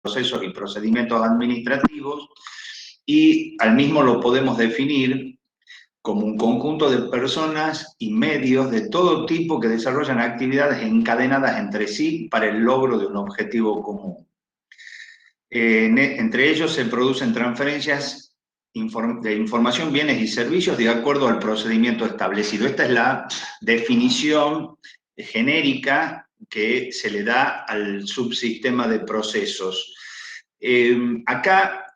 procesos y procedimientos administrativos, y al mismo lo podemos definir como un conjunto de personas y medios de todo tipo que desarrollan actividades encadenadas entre sí para el logro de un objetivo común. Entre ellos se producen transferencias de información, bienes y servicios de acuerdo al procedimiento establecido. Esta es la definición genérica que se le da al subsistema de procesos. Acá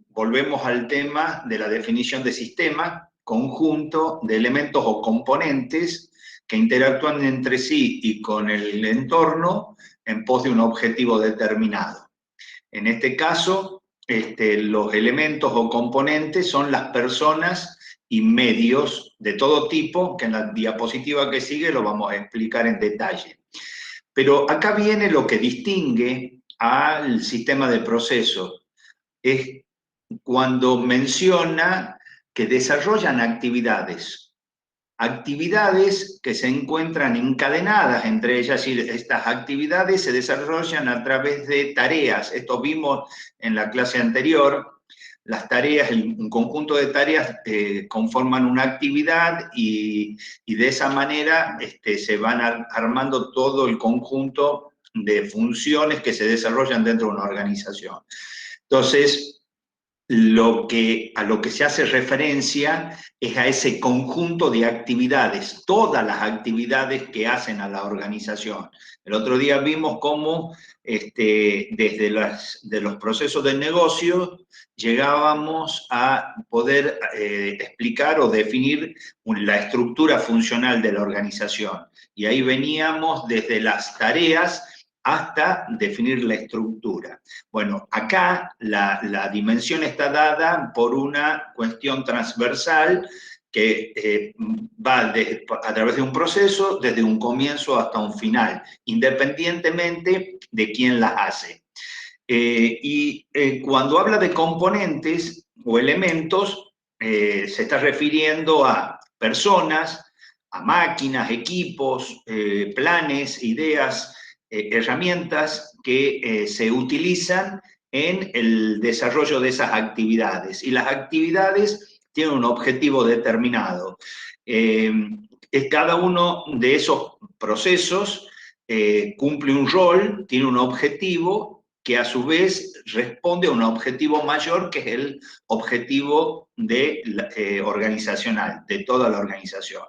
volvemos al tema de la definición de sistema, conjunto de elementos o componentes que interactúan entre sí y con el entorno en pos de un objetivo determinado. En este caso, los elementos o componentes son las personas y medios de todo tipo, que en la diapositiva que sigue lo vamos a explicar en detalle. Pero acá viene lo que distingue al sistema de procesos. Es cuando menciona que desarrollan actividades que se encuentran encadenadas entre ellas, y estas actividades se desarrollan a través de tareas. Esto vimos en la clase anterior. Las tareas, un conjunto de tareas conforman una actividad y de esa manera se van armando todo el conjunto de funciones que se desarrollan dentro de una organización. Entonces, a lo que se hace referencia es a ese conjunto de actividades, todas las actividades que hacen a la organización. El otro día vimos cómo desde los procesos del negocio llegábamos a poder explicar o definir la estructura funcional de la organización. Y ahí veníamos desde las tareas hasta definir la estructura. Bueno, acá la dimensión está dada por una cuestión transversal que va a través de un proceso, desde un comienzo hasta un final, independientemente de quién las hace. Cuando habla de componentes o elementos, se está refiriendo a personas, a máquinas, equipos, planes, ideas, herramientas que se utilizan en el desarrollo de esas actividades. Y las actividades tienen un objetivo determinado. Cada uno de esos procesos cumple un rol, tiene un objetivo que a su vez responde a un objetivo mayor, que es el objetivo organizacional, de toda la organización.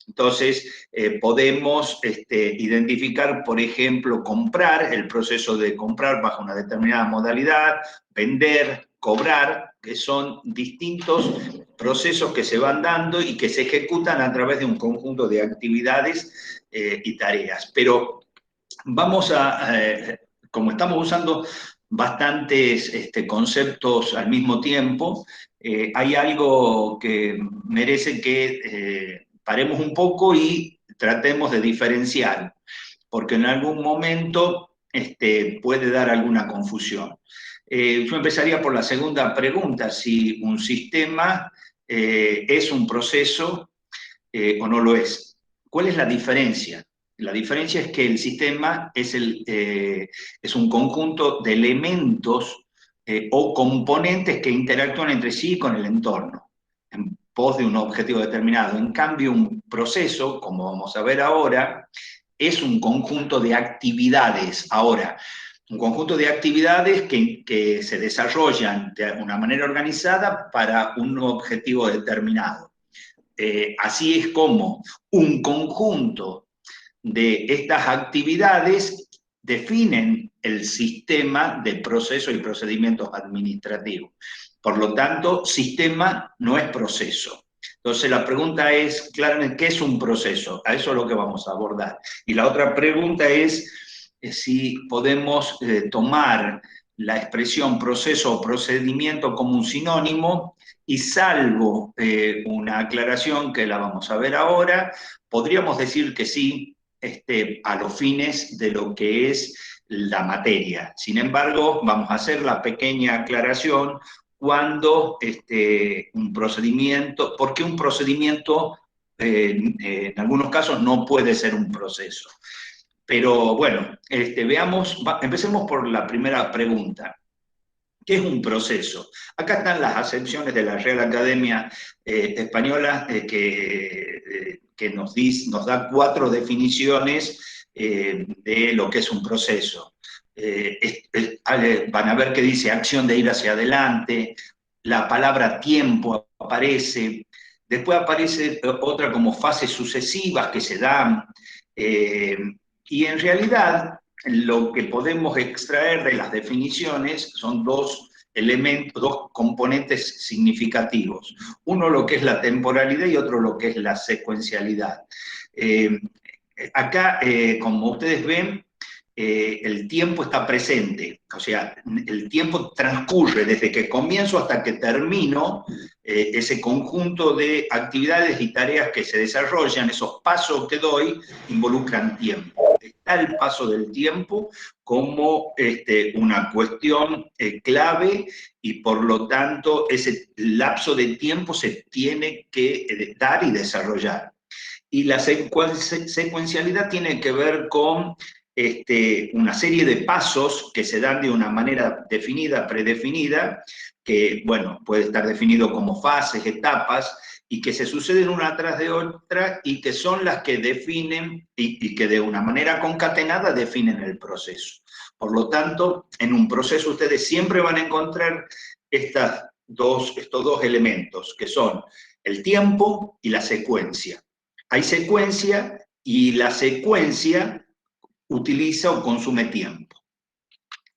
Entonces, podemos identificar, por ejemplo, comprar, el proceso de comprar bajo una determinada modalidad, vender, cobrar, que son distintos procesos que se van dando y que se ejecutan a través de un conjunto de actividades y tareas. Pero vamos como estamos usando bastantes conceptos al mismo tiempo, hay algo que merece que paremos un poco y tratemos de diferenciar, porque en algún momento puede dar alguna confusión. Yo empezaría por la segunda pregunta, si un sistema es un proceso o no lo es. ¿Cuál es la diferencia? La diferencia es que el sistema es un conjunto de elementos o componentes que interactúan entre sí con el entorno, en pos de un objetivo determinado. En cambio, un proceso, como vamos a ver ahora, es un conjunto de actividades. Ahora, un conjunto de actividades que se desarrollan de una manera organizada para un objetivo determinado. Así es como un conjunto de estas actividades definen el sistema de procesos y procedimientos administrativos. Por lo tanto, sistema no es proceso. Entonces la pregunta es, claramente, ¿qué es un proceso? A eso es lo que vamos a abordar. Y la otra pregunta es si podemos tomar la expresión proceso o procedimiento como un sinónimo, y salvo una aclaración que la vamos a ver ahora, podríamos decir que sí, a los fines de lo que es la materia. Sin embargo, vamos a hacer la pequeña aclaración cuando un procedimiento, porque un procedimiento en algunos casos no puede ser un proceso. Pero bueno, veamos, empecemos por la primera pregunta. ¿Qué es un proceso? Acá están las acepciones de la Real Academia Española que nos da 4 definiciones de lo que es un proceso. Van a ver que dice acción de ir hacia adelante, la palabra tiempo aparece, después aparece otra como fases sucesivas que se dan, y en realidad lo que podemos extraer de las definiciones son 2 elementos, 2 componentes significativos. Uno lo que es la temporalidad y otro lo que es la secuencialidad. Acá, como ustedes ven, el tiempo está presente, o sea, el tiempo transcurre desde que comienzo hasta que termino, ese conjunto de actividades y tareas que se desarrollan, esos pasos que doy, involucran tiempo. Está el paso del tiempo como una cuestión clave y por lo tanto ese lapso de tiempo se tiene que dar y desarrollar. Y la secuencialidad tiene que ver con una serie de pasos que se dan de una manera definida, predefinida, que, bueno, puede estar definido como fases, etapas, y que se suceden una tras de otra y que son las que definen y que de una manera concatenada definen el proceso. Por lo tanto, en un proceso ustedes siempre van a encontrar estos 2 elementos, que son el tiempo y la secuencia. Hay secuencia y la secuencia utiliza o consume tiempo.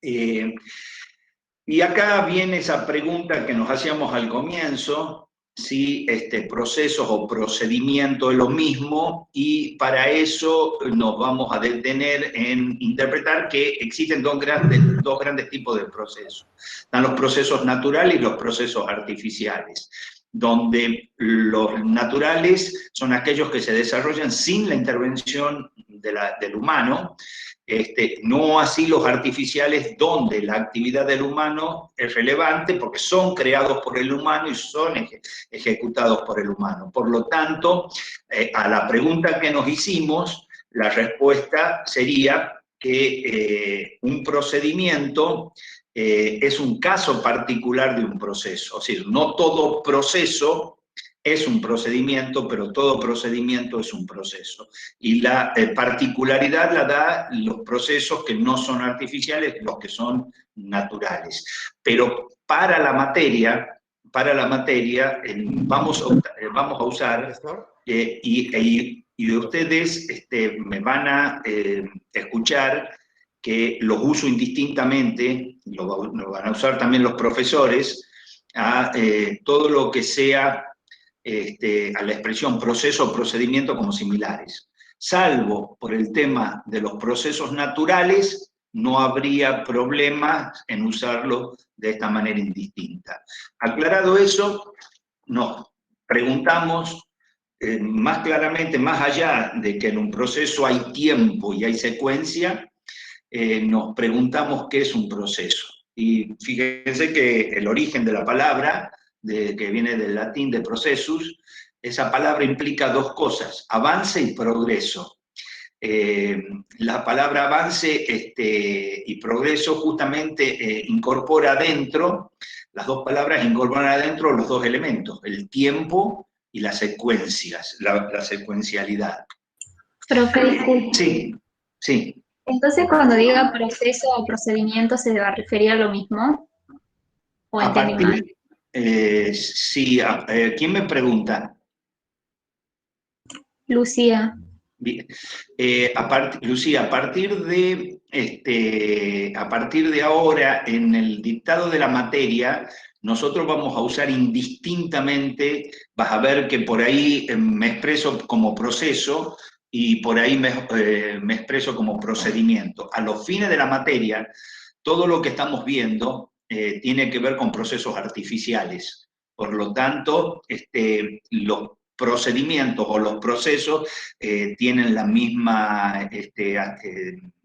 Y acá viene esa pregunta que nos hacíamos al comienzo, si procesos o procedimiento es lo mismo, y para eso nos vamos a detener en interpretar que existen dos grandes tipos de procesos. Están los procesos naturales y los procesos artificiales, donde los naturales son aquellos que se desarrollan sin la intervención del humano, no así los artificiales, donde la actividad del humano es relevante porque son creados por el humano y son ejecutados por el humano. Por lo tanto, a la pregunta que nos hicimos, la respuesta sería que un procedimiento es un caso particular de un proceso. Es decir, no todo proceso es un procedimiento, pero todo procedimiento es un proceso. Y la particularidad la da los procesos que no son artificiales, los que son naturales. Pero para la materia vamos a usar, y ustedes me van a escuchar que los uso indistintamente, lo van a usar también los profesores, a todo lo que sea a la expresión proceso o procedimiento como similares. Salvo por el tema de los procesos naturales, no habría problema en usarlo de esta manera indistinta. Aclarado eso, nos preguntamos más claramente, más allá de que en un proceso hay tiempo y hay secuencia, nos preguntamos qué es un proceso. Y fíjense que el origen de la palabra, que viene del latín de processus, esa palabra implica 2 cosas, avance y progreso. La palabra avance y progreso justamente incorpora adentro, las 2 palabras incorporan adentro los 2 elementos, el tiempo y las secuencias, la secuencialidad. Profe, disculpe. Sí, sí. Entonces, cuando diga proceso o procedimiento, ¿se va a referir a lo mismo? ¿O entendí mal? Sí, ¿quién me pregunta? Lucía. Bien. Lucía, a partir de ahora, en el dictado de la materia, nosotros vamos a usar indistintamente, vas a ver que por ahí me expreso como proceso y por ahí me expreso como procedimiento. A los fines de la materia, todo lo que estamos viendo tiene que ver con procesos artificiales. Por lo tanto, los procedimientos o los procesos tienen la misma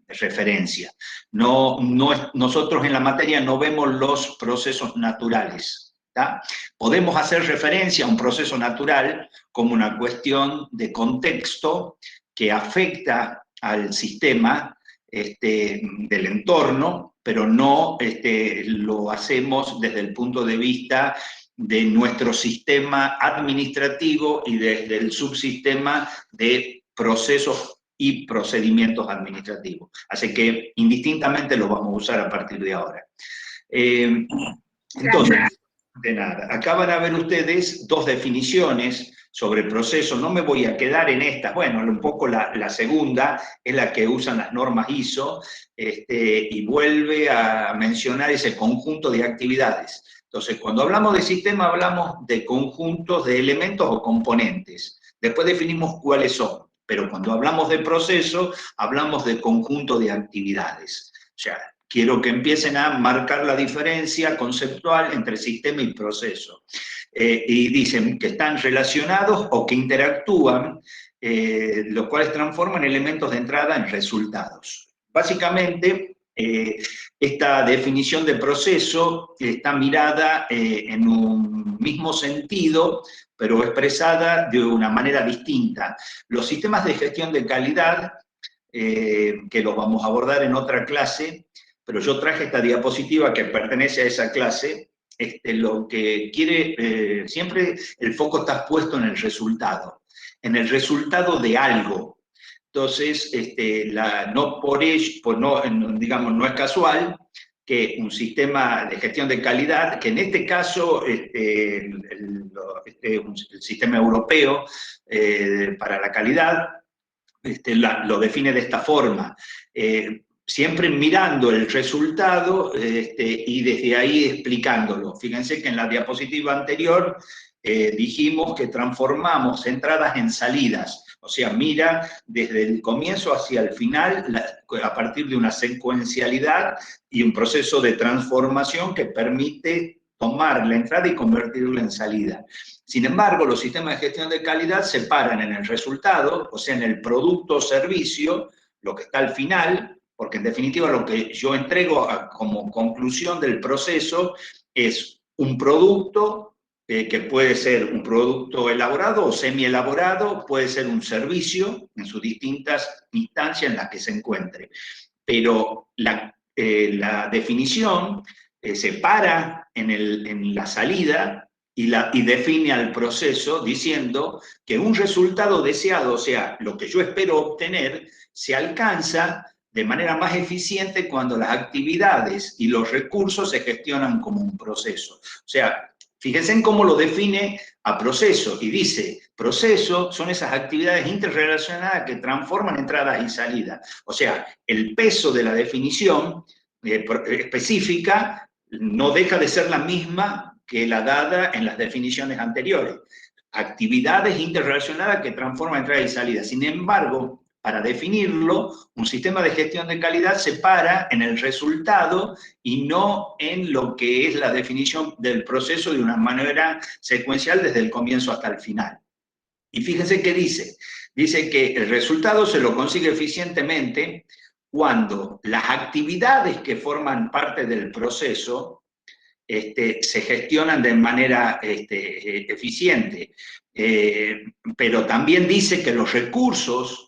referencia. Nosotros en la materia no vemos los procesos naturales. ¿tá? Podemos hacer referencia a un proceso natural como una cuestión de contexto que afecta al sistema del entorno, pero no lo hacemos desde el punto de vista de nuestro sistema administrativo y desde el subsistema de procesos y procedimientos administrativos. Así que indistintamente lo vamos a usar a partir de ahora. Entonces, de nada. Acá van a ver ustedes dos definiciones sobre proceso. No me voy a quedar en estas. Bueno, un poco la segunda es la que usan las normas ISO y vuelve a mencionar ese conjunto de actividades. Entonces, cuando hablamos de sistema, hablamos de conjuntos de elementos o componentes. Después definimos cuáles son. Pero cuando hablamos de proceso, hablamos de conjunto de actividades. O sea, quiero que empiecen a marcar la diferencia conceptual entre sistema y proceso. Y dicen que están relacionados o que interactúan, los cuales transforman elementos de entrada en resultados. Básicamente, esta definición de proceso está mirada en un mismo sentido, pero expresada de una manera distinta. Los sistemas de gestión de calidad, que los vamos a abordar en otra clase, pero yo traje esta diapositiva que pertenece a esa clase. Lo que quiere, siempre el foco está puesto en el resultado de algo. Entonces, no por ello, pues no, digamos, no es casual que un sistema de gestión de calidad, que en este caso el sistema europeo para la calidad lo define de esta forma. Siempre mirando el resultado y desde ahí explicándolo. Fíjense que en la diapositiva anterior dijimos que transformamos entradas en salidas, o sea, mira desde el comienzo hacia el final a partir de una secuencialidad y un proceso de transformación que permite tomar la entrada y convertirla en salida. Sin embargo, los sistemas de gestión de calidad se paran en el resultado, o sea, en el producto o servicio, lo que está al final, porque en definitiva lo que yo entrego como conclusión del proceso es un producto que puede ser un producto elaborado o semi-elaborado, puede ser un servicio en sus distintas instancias en las que se encuentre. Pero la definición se para en la salida y define al proceso diciendo que un resultado deseado, o sea, lo que yo espero obtener, se alcanza de manera más eficiente cuando las actividades y los recursos se gestionan como un proceso. O sea, fíjense en cómo lo define a proceso y dice, proceso son esas actividades interrelacionadas que transforman entradas y salidas. O sea, el peso de la definición específica no deja de ser la misma que la dada en las definiciones anteriores. Actividades interrelacionadas que transforman entrada y salida. Sin embargo, para definirlo, un sistema de gestión de calidad se para en el resultado y no en lo que es la definición del proceso de una manera secuencial desde el comienzo hasta el final. Y fíjense qué dice. Dice que el resultado se lo consigue eficientemente cuando las actividades que forman parte del proceso se gestionan de manera eficiente. Pero también dice que los recursos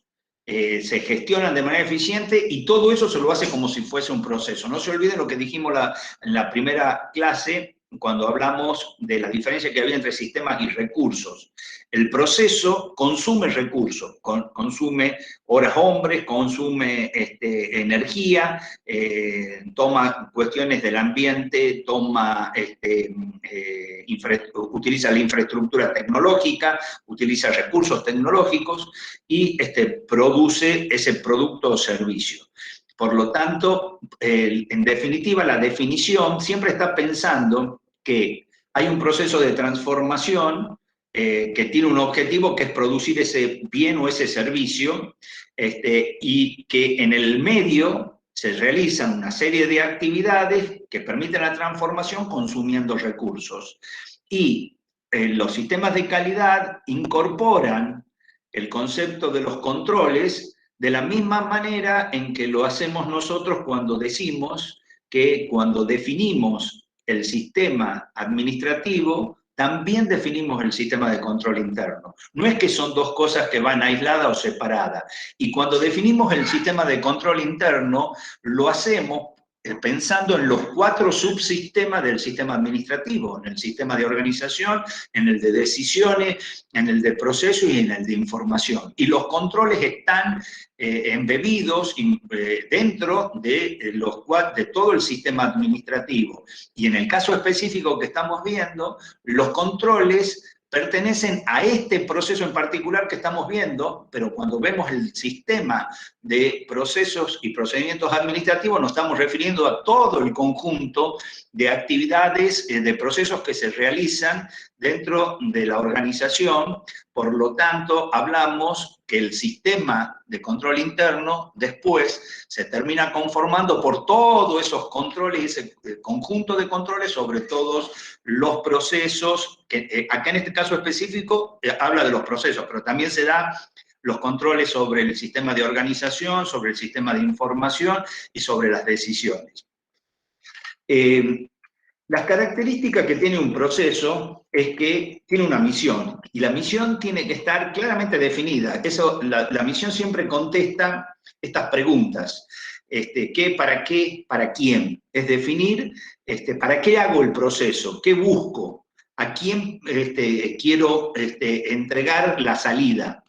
se gestionan de manera eficiente y todo eso se lo hace como si fuese un proceso. No se olviden lo que dijimos en la primera clase cuando hablamos de la diferencia que había entre sistemas y recursos. El proceso consume recursos, consume horas hombres, consume energía, toma cuestiones del ambiente, utiliza la infraestructura tecnológica, utiliza recursos tecnológicos y produce ese producto o servicio. Por lo tanto, en definitiva, la definición siempre está pensando que hay un proceso de transformación que tiene un objetivo que es producir ese bien o ese servicio y que en el medio se realizan una serie de actividades que permiten la transformación consumiendo recursos. Y los sistemas de calidad incorporan el concepto de los controles de la misma manera en que lo hacemos nosotros cuando decimos que cuando definimos el sistema administrativo también definimos el sistema de control interno. No es que son dos cosas que van aisladas o separadas. Y cuando definimos el sistema de control interno, lo hacemos pensando en los 4 subsistemas del sistema administrativo, en el sistema de organización, en el de decisiones, en el de proceso y en el de información. Y los controles están embebidos dentro de todo el sistema administrativo. Y en el caso específico que estamos viendo, los controles pertenecen a este proceso en particular que estamos viendo, pero cuando vemos el sistema de procesos y procedimientos administrativos nos estamos refiriendo a todo el conjunto de actividades, de procesos que se realizan dentro de la organización. Por lo tanto, hablamos que el sistema de control interno después se termina conformando por todos esos controles, ese conjunto de controles sobre todos los procesos, que acá en este caso específico habla de los procesos, pero también se da los controles sobre el sistema de organización, sobre el sistema de información y sobre las decisiones. Las características que tiene un proceso es que tiene una misión, y la misión tiene que estar claramente definida. La misión siempre contesta estas preguntas. ¿Qué, para quién? Es definir para qué hago el proceso, qué busco, a quién quiero entregar la salida.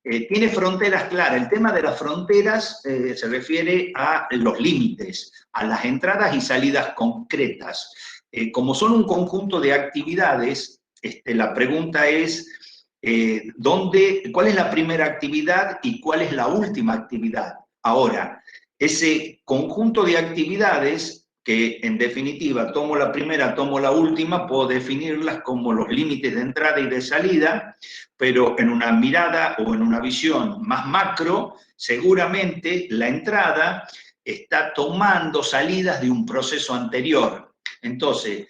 Tiene fronteras claras. El tema de las fronteras se refiere a los límites, a las entradas y salidas concretas. Como son un conjunto de actividades, la pregunta es ¿cuál es la primera actividad y cuál es la última actividad? Ahora, ese conjunto de actividades que en definitiva tomo la primera, tomo la última, puedo definirlas como los límites de entrada y de salida, pero en una mirada o en una visión más macro, seguramente la entrada está tomando salidas de un proceso anterior. Entonces,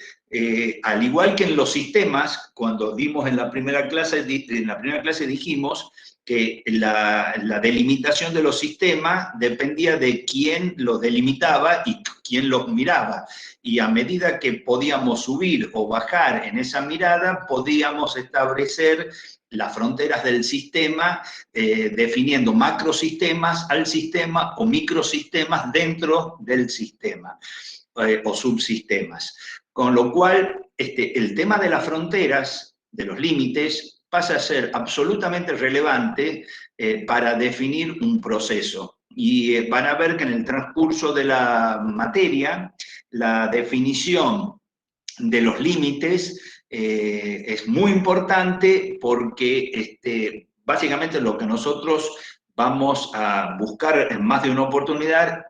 al igual que en los sistemas, cuando dimos en la primera clase dijimos que la delimitación de los sistemas dependía de quién los delimitaba y quién los miraba. Y a medida que podíamos subir o bajar en esa mirada, podíamos establecer las fronteras del sistema, definiendo macrosistemas al sistema o microsistemas dentro del sistema o subsistemas. Con lo cual, el tema de las fronteras, de los límites, pasa a ser absolutamente relevante para definir un proceso. Y van a ver que en el transcurso de la materia, la definición de los límites es muy importante porque básicamente lo que nosotros vamos a buscar en más de una oportunidad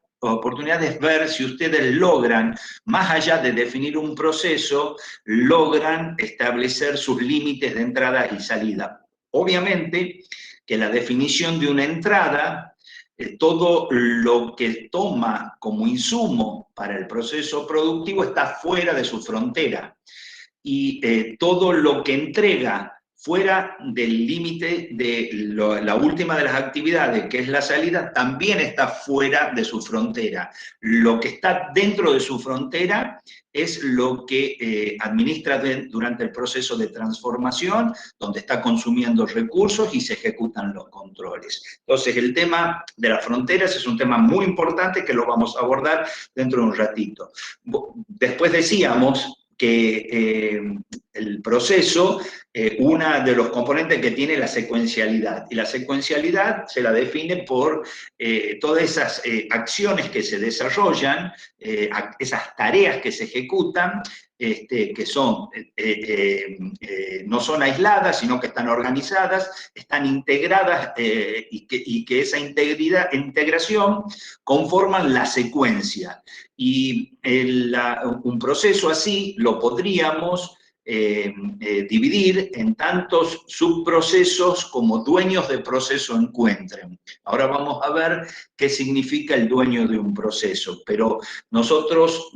es ver si ustedes logran, más allá de definir un proceso, logran establecer sus límites de entrada y salida. Obviamente que la definición de una entrada, todo lo que toma como insumo para el proceso productivo está fuera de su frontera. Y todo lo que entrega fuera del límite de la última de las actividades, que es la salida, también está fuera de su frontera. Lo que está dentro de su frontera es lo que administra durante el proceso de transformación, donde está consumiendo recursos y se ejecutan los controles. Entonces, el tema de las fronteras es un tema muy importante que lo vamos a abordar dentro de un ratito. Después decíamos que el proceso, uno de los componentes que tiene la secuencialidad. Y la secuencialidad se la define por todas esas acciones que se desarrollan, esas tareas que se ejecutan, que son, no son aisladas, sino que están organizadas, están integradas y que esa integración conforman la secuencia. Y un proceso así lo podríamos dividir en tantos subprocesos como dueños de proceso encuentren. Ahora vamos a ver qué significa el dueño de un proceso, pero nosotros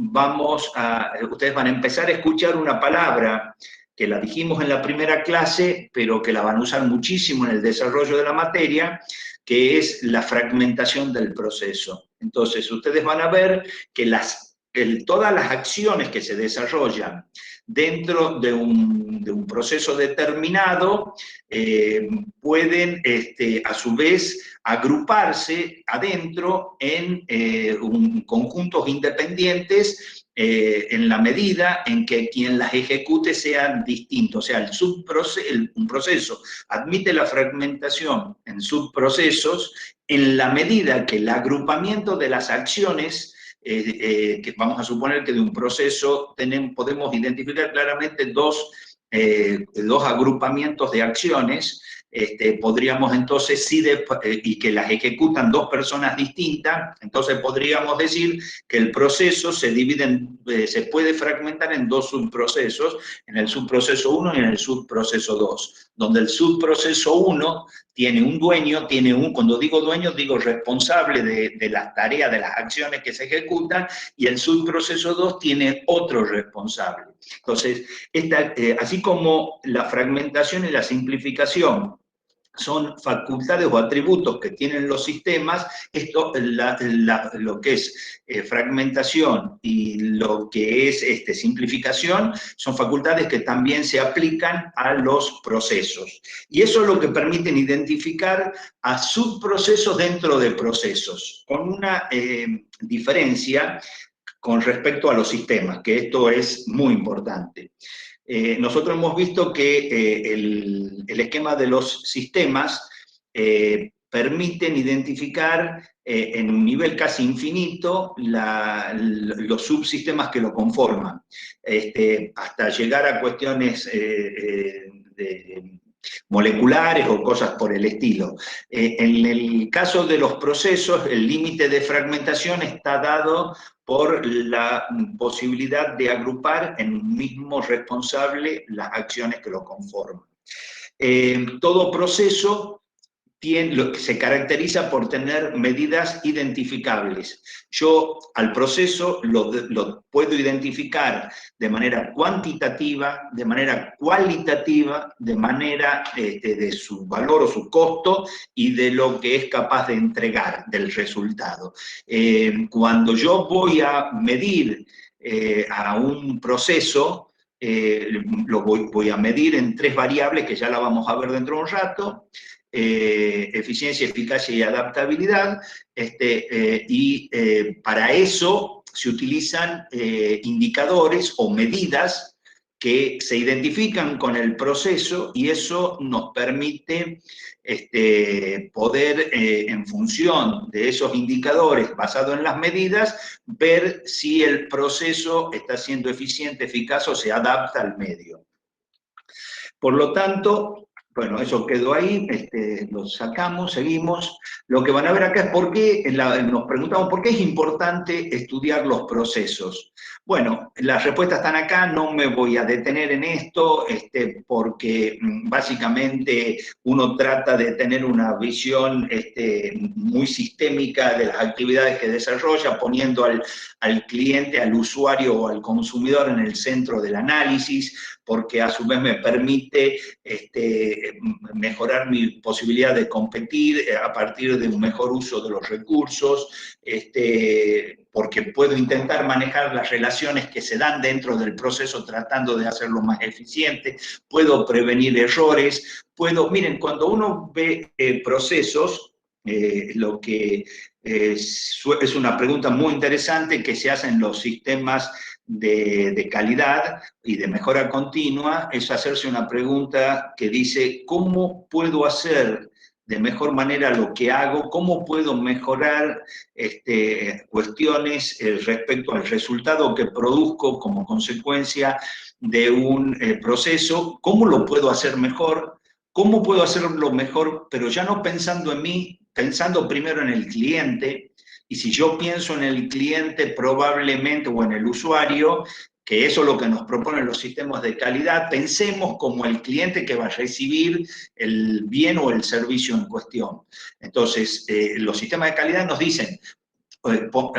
ustedes van a empezar a escuchar una palabra que la dijimos en la primera clase, pero que la van a usar muchísimo en el desarrollo de la materia, que es la fragmentación del proceso. Entonces, ustedes van a ver que todas las acciones que se desarrollan dentro de un proceso determinado, pueden a su vez agruparse adentro en conjuntos independientes en la medida en que quien las ejecute sean distintos. O sea, un proceso admite la fragmentación en subprocesos en la medida que el agrupamiento de las acciones, que vamos a suponer que de un proceso podemos identificar claramente dos agrupamientos de acciones, podríamos entonces, y que las ejecutan dos personas distintas, entonces podríamos decir que el proceso se divide, se puede fragmentar en dos subprocesos, en el subproceso 1 y en el subproceso 2, donde el subproceso 1 tiene un dueño, cuando digo dueño, digo responsable de las tareas, de las acciones que se ejecutan, y el subproceso 2 tiene otro responsable. Entonces, así como la fragmentación y la simplificación son facultades o atributos que tienen los sistemas, lo que es fragmentación y lo que es simplificación son facultades que también se aplican a los procesos. Y eso es lo que permite identificar a subprocesos dentro de procesos, con una diferencia con respecto a los sistemas, que esto es muy importante. Nosotros hemos visto que el esquema de los sistemas permiten identificar en un nivel casi infinito los subsistemas que lo conforman, hasta llegar a cuestiones moleculares o cosas por el estilo. En el caso de los procesos, el límite de fragmentación está dado por la posibilidad de agrupar en un mismo responsable las acciones que lo conforman. Todo proceso se caracteriza por tener medidas identificables. Yo al proceso lo puedo identificar de manera cuantitativa, de manera cualitativa, de manera de su valor o su costo y de lo que es capaz de entregar, del resultado. Cuando yo voy a medir a un proceso, lo voy a medir en 3 variables que ya la vamos a ver dentro de un rato: eficiencia, eficacia y adaptabilidad, para eso se utilizan indicadores o medidas que se identifican con el proceso, y eso nos permite poder, en función de esos indicadores basados en las medidas, ver si el proceso está siendo eficiente, eficaz o se adapta al medio. Por lo tanto, bueno, eso quedó ahí, lo sacamos, seguimos. Lo que van a ver acá es por qué, nos preguntamos por qué es importante estudiar los procesos. Bueno, las respuestas están acá, no me voy a detener en esto, porque básicamente uno trata de tener una visión muy sistémica de las actividades que desarrolla, poniendo al cliente, al usuario o al consumidor en el centro del análisis, porque a su vez me permite mejorar mi posibilidad de competir a partir de un mejor uso de los recursos, porque puedo intentar manejar las relaciones que se dan dentro del proceso tratando de hacerlo más eficiente, puedo prevenir errores, miren, cuando uno ve procesos, lo que es una pregunta muy interesante que se hace en los sistemas de calidad y de mejora continua, es hacerse una pregunta que dice: ¿cómo puedo hacer de mejor manera lo que hago? ¿Cómo puedo mejorar cuestiones respecto al resultado que produzco como consecuencia de un proceso? ¿Cómo lo puedo hacer mejor? ¿Cómo puedo hacerlo mejor, pero ya no pensando en mí, pensando primero en el cliente? Y si yo pienso en el cliente probablemente, o en el usuario, que eso es lo que nos proponen los sistemas de calidad, pensemos como el cliente que va a recibir el bien o el servicio en cuestión. Entonces, los sistemas de calidad nos dicen: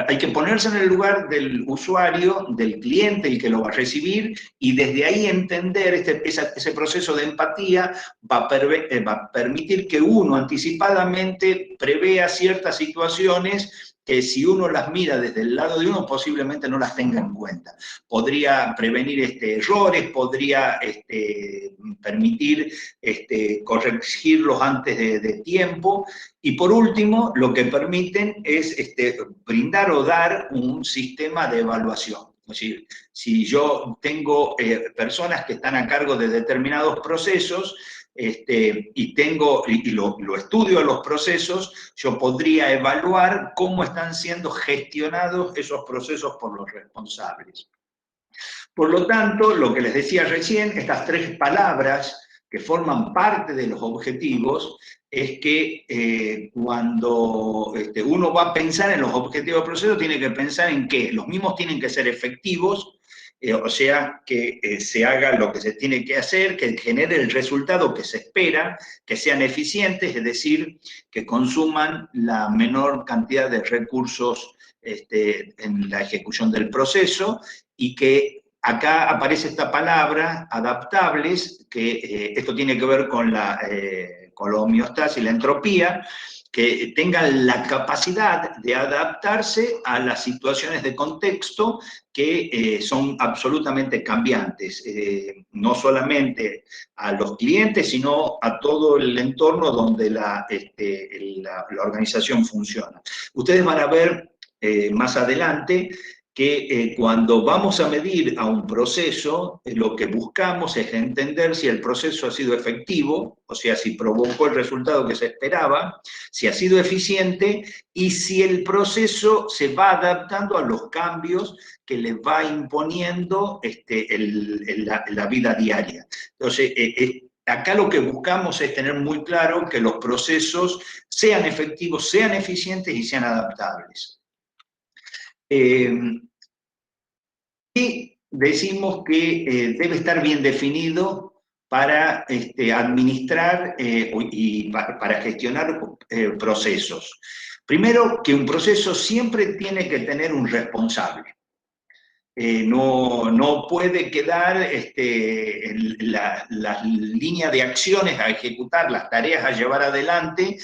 hay que ponerse en el lugar del usuario, del cliente, el que lo va a recibir, y desde ahí entender ese proceso de empatía va a permitir que uno anticipadamente prevea ciertas situaciones que si uno las mira desde el lado de uno, posiblemente no las tenga en cuenta. Podría prevenir errores, podría permitir corregirlos antes de tiempo, y por último, lo que permiten es brindar o dar un sistema de evaluación. Es decir, si yo tengo personas que están a cargo de determinados procesos, y lo estudio a los procesos, yo podría evaluar cómo están siendo gestionados esos procesos por los responsables. Por lo tanto, lo que les decía recién, estas tres palabras que forman parte de los objetivos, es que cuando uno va a pensar en los objetivos del proceso, tiene que pensar en que los mismos tienen que ser efectivos, o sea, que se haga lo que se tiene que hacer, que genere el resultado que se espera, que sean eficientes, es decir, que consuman la menor cantidad de recursos en la ejecución del proceso, y que acá aparece esta palabra, adaptables, que esto tiene que ver con la homeostasis y la entropía, que tengan la capacidad de adaptarse a las situaciones de contexto que son absolutamente cambiantes, no solamente a los clientes, sino a todo el entorno donde la organización funciona. Ustedes van a ver más adelante que cuando vamos a medir a un proceso, lo que buscamos es entender si el proceso ha sido efectivo, o sea, si provocó el resultado que se esperaba, si ha sido eficiente y si el proceso se va adaptando a los cambios que le va imponiendo la vida diaria. Entonces, acá lo que buscamos es tener muy claro que los procesos sean efectivos, sean eficientes y sean adaptables. Y decimos que debe estar bien definido para administrar y para gestionar procesos. Primero, que un proceso siempre tiene que tener un responsable. No puede quedar la línea de acciones a ejecutar, las tareas a llevar adelante,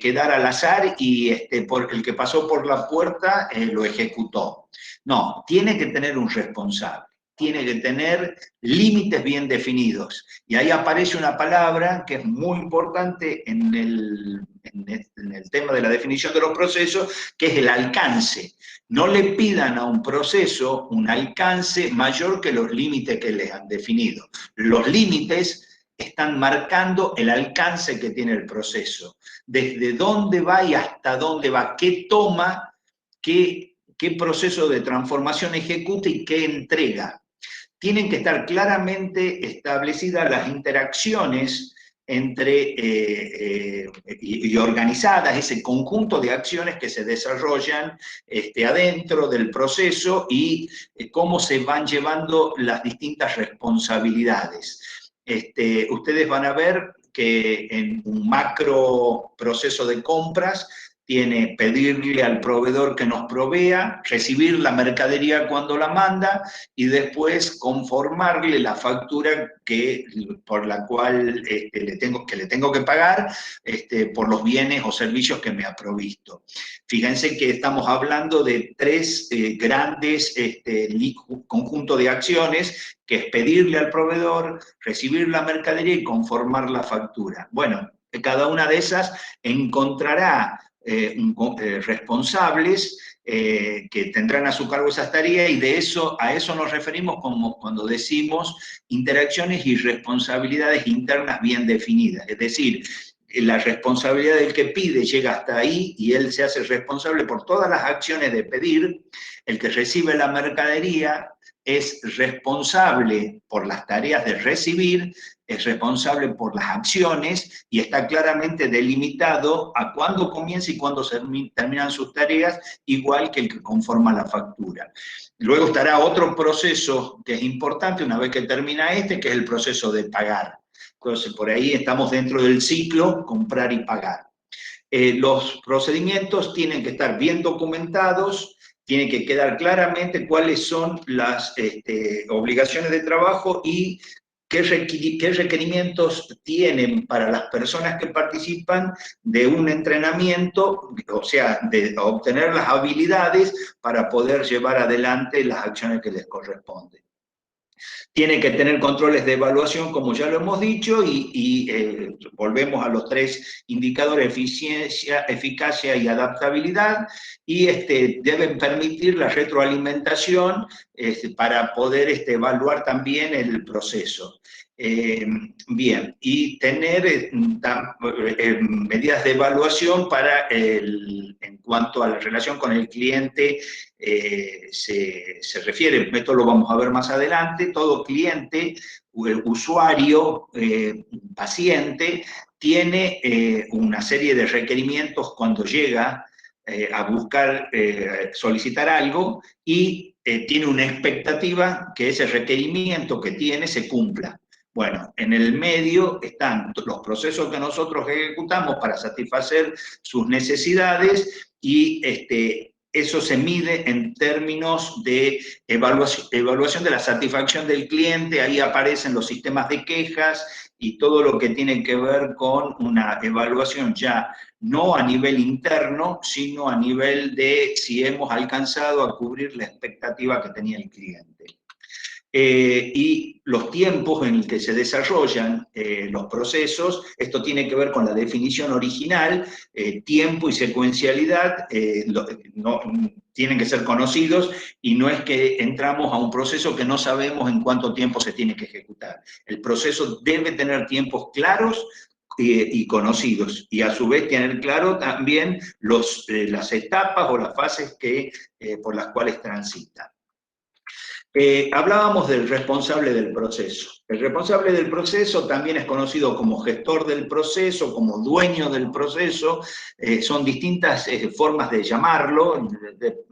quedar al azar y por el que pasó por la puerta lo ejecutó. No, tiene que tener un responsable, tiene que tener límites bien definidos. Y ahí aparece una palabra que es muy importante en el tema de la definición de los procesos, que es el alcance. No le pidan a un proceso un alcance mayor que los límites que les han definido. Los límites están marcando el alcance que tiene el proceso. Desde dónde va y hasta dónde va, qué toma, qué proceso de transformación ejecuta y qué entrega. Tienen que estar claramente establecidas las interacciones y organizadas, ese conjunto de acciones que se desarrollan adentro del proceso y cómo se van llevando las distintas responsabilidades. Ustedes van a ver que en un macro proceso de compras tiene pedirle al proveedor que nos provea, recibir la mercadería cuando la manda y después conformarle la factura por la cual le tengo que pagar por los bienes o servicios que me ha provisto. Fíjense que estamos hablando de tres grandes conjuntos de acciones, que es pedirle al proveedor, recibir la mercadería y conformar la factura. Bueno, cada una de esas encontrará responsables que tendrán a su cargo esas tareas, y a eso nos referimos como cuando decimos interacciones y responsabilidades internas bien definidas. Es decir, la responsabilidad del que pide llega hasta ahí y él se hace responsable por todas las acciones de pedir. El que recibe la mercadería es responsable por las tareas de recibir, es responsable por las acciones y está claramente delimitado a cuándo comienza y cuándo terminan sus tareas, igual que el que conforma la factura. Luego estará otro proceso que es importante una vez que termina que es el proceso de pagar. Entonces, por ahí estamos dentro del ciclo comprar y pagar. Los procedimientos tienen que estar bien documentados, tiene que quedar claramente cuáles son las obligaciones de trabajo y qué requerimientos tienen para las personas que participan de un entrenamiento, o sea, de obtener las habilidades para poder llevar adelante las acciones que les corresponden. Tiene que tener controles de evaluación, como ya lo hemos dicho, y volvemos a los 3 indicadores: eficiencia, eficacia y adaptabilidad, y deben permitir la retroalimentación para poder evaluar también el proceso. Bien, y tener medidas de evaluación en cuanto a la relación con el cliente se refiere. Esto lo vamos a ver más adelante. Todo cliente, usuario, paciente, tiene una serie de requerimientos cuando llega a buscar, solicitar algo, y tiene una expectativa que ese requerimiento que tiene se cumpla. Bueno, en el medio están los procesos que nosotros ejecutamos para satisfacer sus necesidades, y eso se mide en términos de evaluación de la satisfacción del cliente. Ahí aparecen los sistemas de quejas y todo lo que tiene que ver con una evaluación ya no a nivel interno, sino a nivel de si hemos alcanzado a cubrir la expectativa que tenía el cliente. Y los tiempos en el que se desarrollan los procesos, esto tiene que ver con la definición original. Tiempo y secuencialidad tienen que ser conocidos, y no es que entramos a un proceso que no sabemos en cuánto tiempo se tiene que ejecutar. El proceso debe tener tiempos claros y conocidos, y a su vez tener claro también las etapas o las fases por las cuales transita. Hablábamos del responsable del proceso. El responsable del proceso también es conocido como gestor del proceso, como dueño del proceso. Son distintas formas de llamarlo,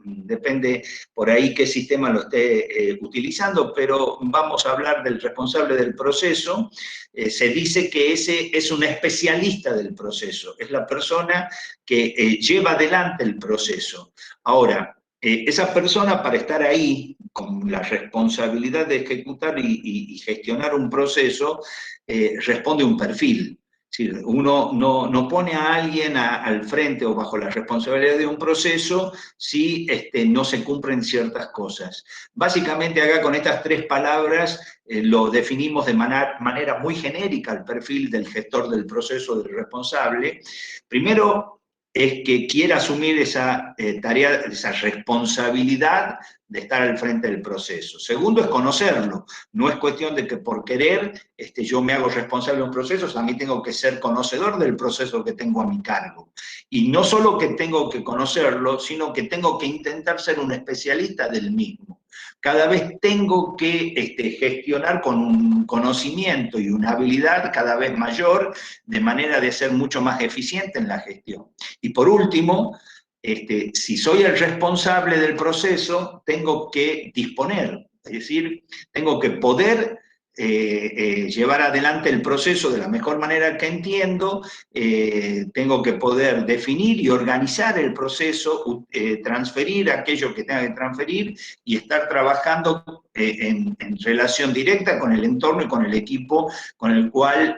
depende por ahí qué sistema lo esté utilizando, pero vamos a hablar del responsable del proceso. Se dice que ese es un especialista del proceso, es la persona que lleva adelante el proceso. Ahora, esa persona, para estar ahí con la responsabilidad de ejecutar y gestionar un proceso, responde a un perfil. Es decir, uno no pone a alguien al frente o bajo la responsabilidad de un proceso si no se cumplen ciertas cosas. Básicamente acá con estas 3 palabras lo definimos de manera muy genérica, el perfil del gestor del proceso, del responsable. Primero, es que quiera asumir esa tarea, esa responsabilidad de estar al frente del proceso. Segundo, es conocerlo. No es cuestión de que por querer yo me hago responsable de un proceso, también tengo que ser conocedor del proceso que tengo a mi cargo. Y no solo que tengo que conocerlo, sino que tengo que intentar ser un especialista del mismo. Cada vez tengo que gestionar con un conocimiento y una habilidad cada vez mayor, de manera de ser mucho más eficiente en la gestión. Y por último, si soy el responsable del proceso, tengo que disponer, es decir, tengo que poder llevar adelante el proceso de la mejor manera que entiendo, tengo que poder definir y organizar el proceso, transferir aquello que tenga que transferir, y estar trabajando en relación directa con el entorno y con el equipo con el cual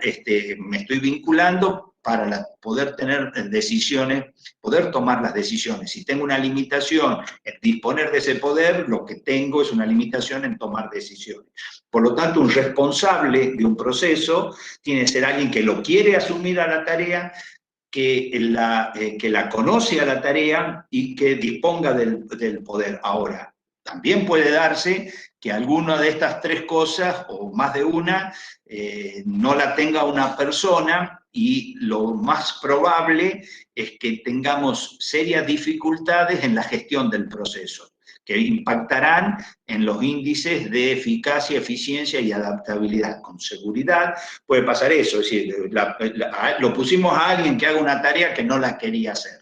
me estoy vinculando, para poder tener decisiones, poder tomar las decisiones. Si tengo una limitación en disponer de ese poder, lo que tengo es una limitación en tomar decisiones. Por lo tanto, un responsable de un proceso tiene que ser alguien que lo quiere asumir a la tarea, que la conoce a la tarea y que disponga del poder. Ahora, también puede darse que alguna de estas 3 cosas, o más de una, no la tenga una persona, y lo más probable es que tengamos serias dificultades en la gestión del proceso, que impactarán en los índices de eficacia, eficiencia y adaptabilidad. Con seguridad puede pasar eso, es decir, lo pusimos a alguien que haga una tarea que no la quería hacer,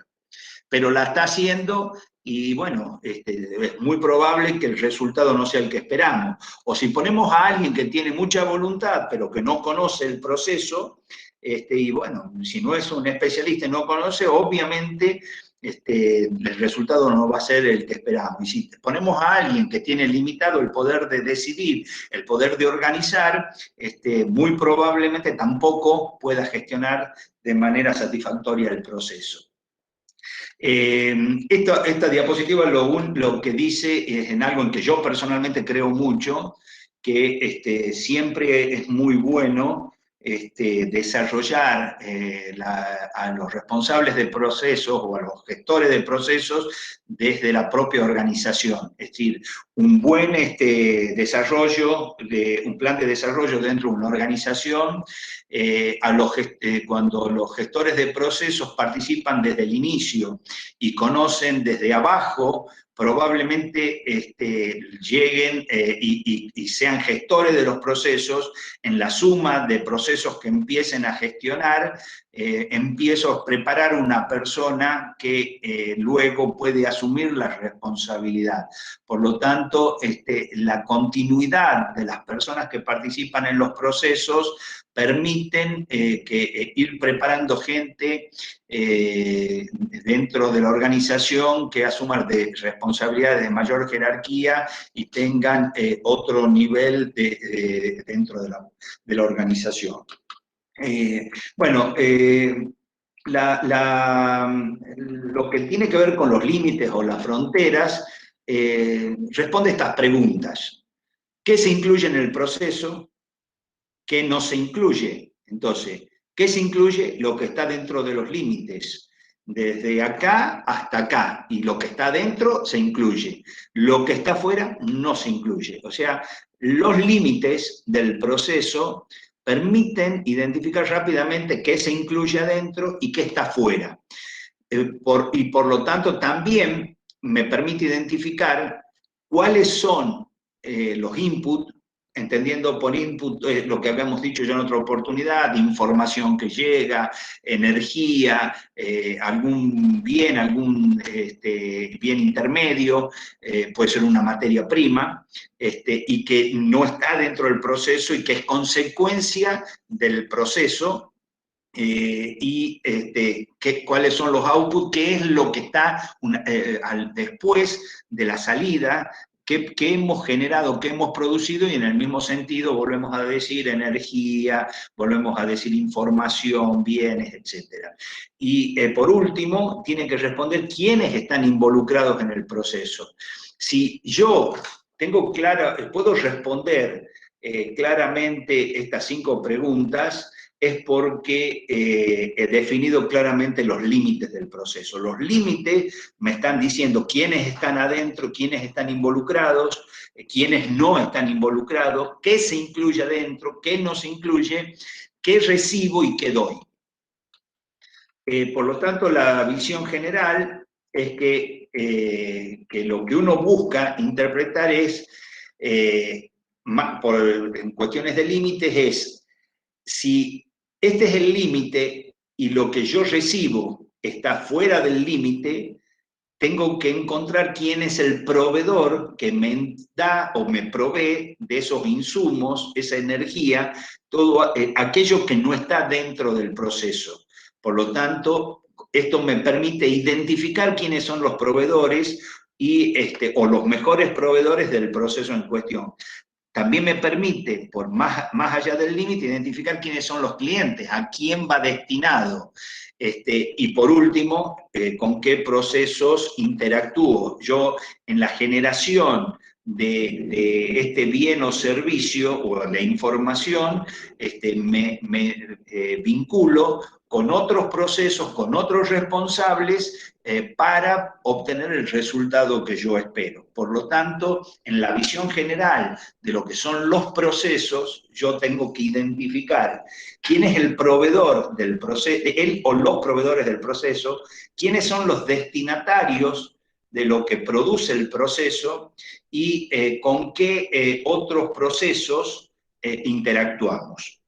pero la está haciendo, y bueno, es muy probable que el resultado no sea el que esperamos. O si ponemos a alguien que tiene mucha voluntad, pero que no conoce el proceso, y bueno, si no es un especialista y no conoce, obviamente el resultado no va a ser el que esperamos. Y si ponemos a alguien que tiene limitado el poder de decidir, el poder de organizar, muy probablemente tampoco pueda gestionar de manera satisfactoria el proceso. Esta diapositiva lo que dice es en algo en que yo personalmente creo mucho, que siempre es muy bueno desarrollar a los responsables de procesos o a los gestores de procesos desde la propia organización. Es decir, un buen desarrollo, un plan de desarrollo dentro de una organización, cuando los gestores de procesos participan desde el inicio y conocen desde abajo, probablemente lleguen y sean gestores de los procesos. En la suma de procesos que empiecen a gestionar, empiezo a preparar una persona que luego puede asumir la responsabilidad. Por lo tanto, la continuidad de las personas que participan en los procesos permiten ir preparando gente dentro de la organización que asuman de responsabilidades de mayor jerarquía y tengan otro nivel dentro de la organización. Lo que tiene que ver con los límites o las fronteras responde a estas preguntas. ¿Qué se incluye en el proceso? ¿Qué no se incluye? Entonces, ¿qué se incluye? Lo que está dentro de los límites. Desde acá hasta acá. Y lo que está dentro se incluye. Lo que está afuera no se incluye. O sea, los límites del proceso permiten identificar rápidamente qué se incluye adentro y qué está afuera. Y por lo tanto también me permite identificar cuáles son los inputs, entendiendo por input lo que habíamos dicho ya en otra oportunidad, información que llega, energía, algún bien intermedio, puede ser una materia prima, y que no está dentro del proceso y que es consecuencia del proceso. Cuáles son los outputs, qué es lo que está después de la salida, qué hemos generado, qué hemos producido, y en el mismo sentido volvemos a decir energía, volvemos a decir información, bienes, etc. Y por último, tiene que responder quiénes están involucrados en el proceso. Si yo puedo responder claramente estas 5 preguntas, es porque he definido claramente los límites del proceso. Los límites me están diciendo quiénes están adentro, quiénes están involucrados, quiénes no están involucrados, qué se incluye adentro, qué no se incluye, qué recibo y qué doy. Por lo tanto, la visión general es que lo que uno busca interpretar es, en cuestiones de límites, es si este es el límite y lo que yo recibo está fuera del límite, tengo que encontrar quién es el proveedor que me da o me provee de esos insumos, esa energía, todo aquello que no está dentro del proceso. Por lo tanto, esto me permite identificar quiénes son los proveedores o los mejores proveedores del proceso en cuestión. También me permite, por más allá del límite, identificar quiénes son los clientes, a quién va destinado. Y por último, con qué procesos interactúo. Yo, en la generación de este bien o servicio, o la información, me vinculo con otros procesos, con otros responsables, para obtener el resultado que yo espero. Por lo tanto, en la visión general de lo que son los procesos, yo tengo que identificar quién es el proveedor del proceso, él o los proveedores del proceso, quiénes son los destinatarios de lo que produce el proceso y con qué otros procesos interactuamos.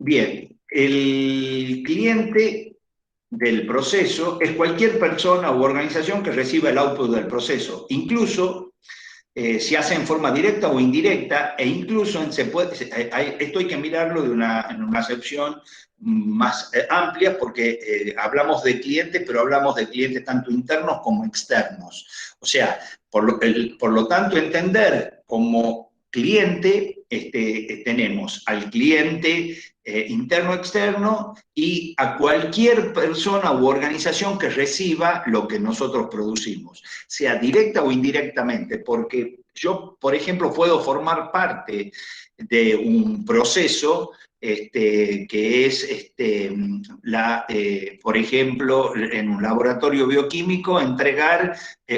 Bien, el cliente del proceso es cualquier persona u organización que reciba el output del proceso. Incluso se hace en forma directa o indirecta, e incluso esto hay que mirarlo en una acepción más amplia, porque hablamos de clientes, pero hablamos de clientes tanto internos como externos. O sea, por lo tanto, entender como cliente, tenemos al cliente interno-externo y a cualquier persona u organización que reciba lo que nosotros producimos, sea directa o indirectamente, porque yo, por ejemplo, puedo formar parte de un proceso que es, por ejemplo, en un laboratorio bioquímico, entregar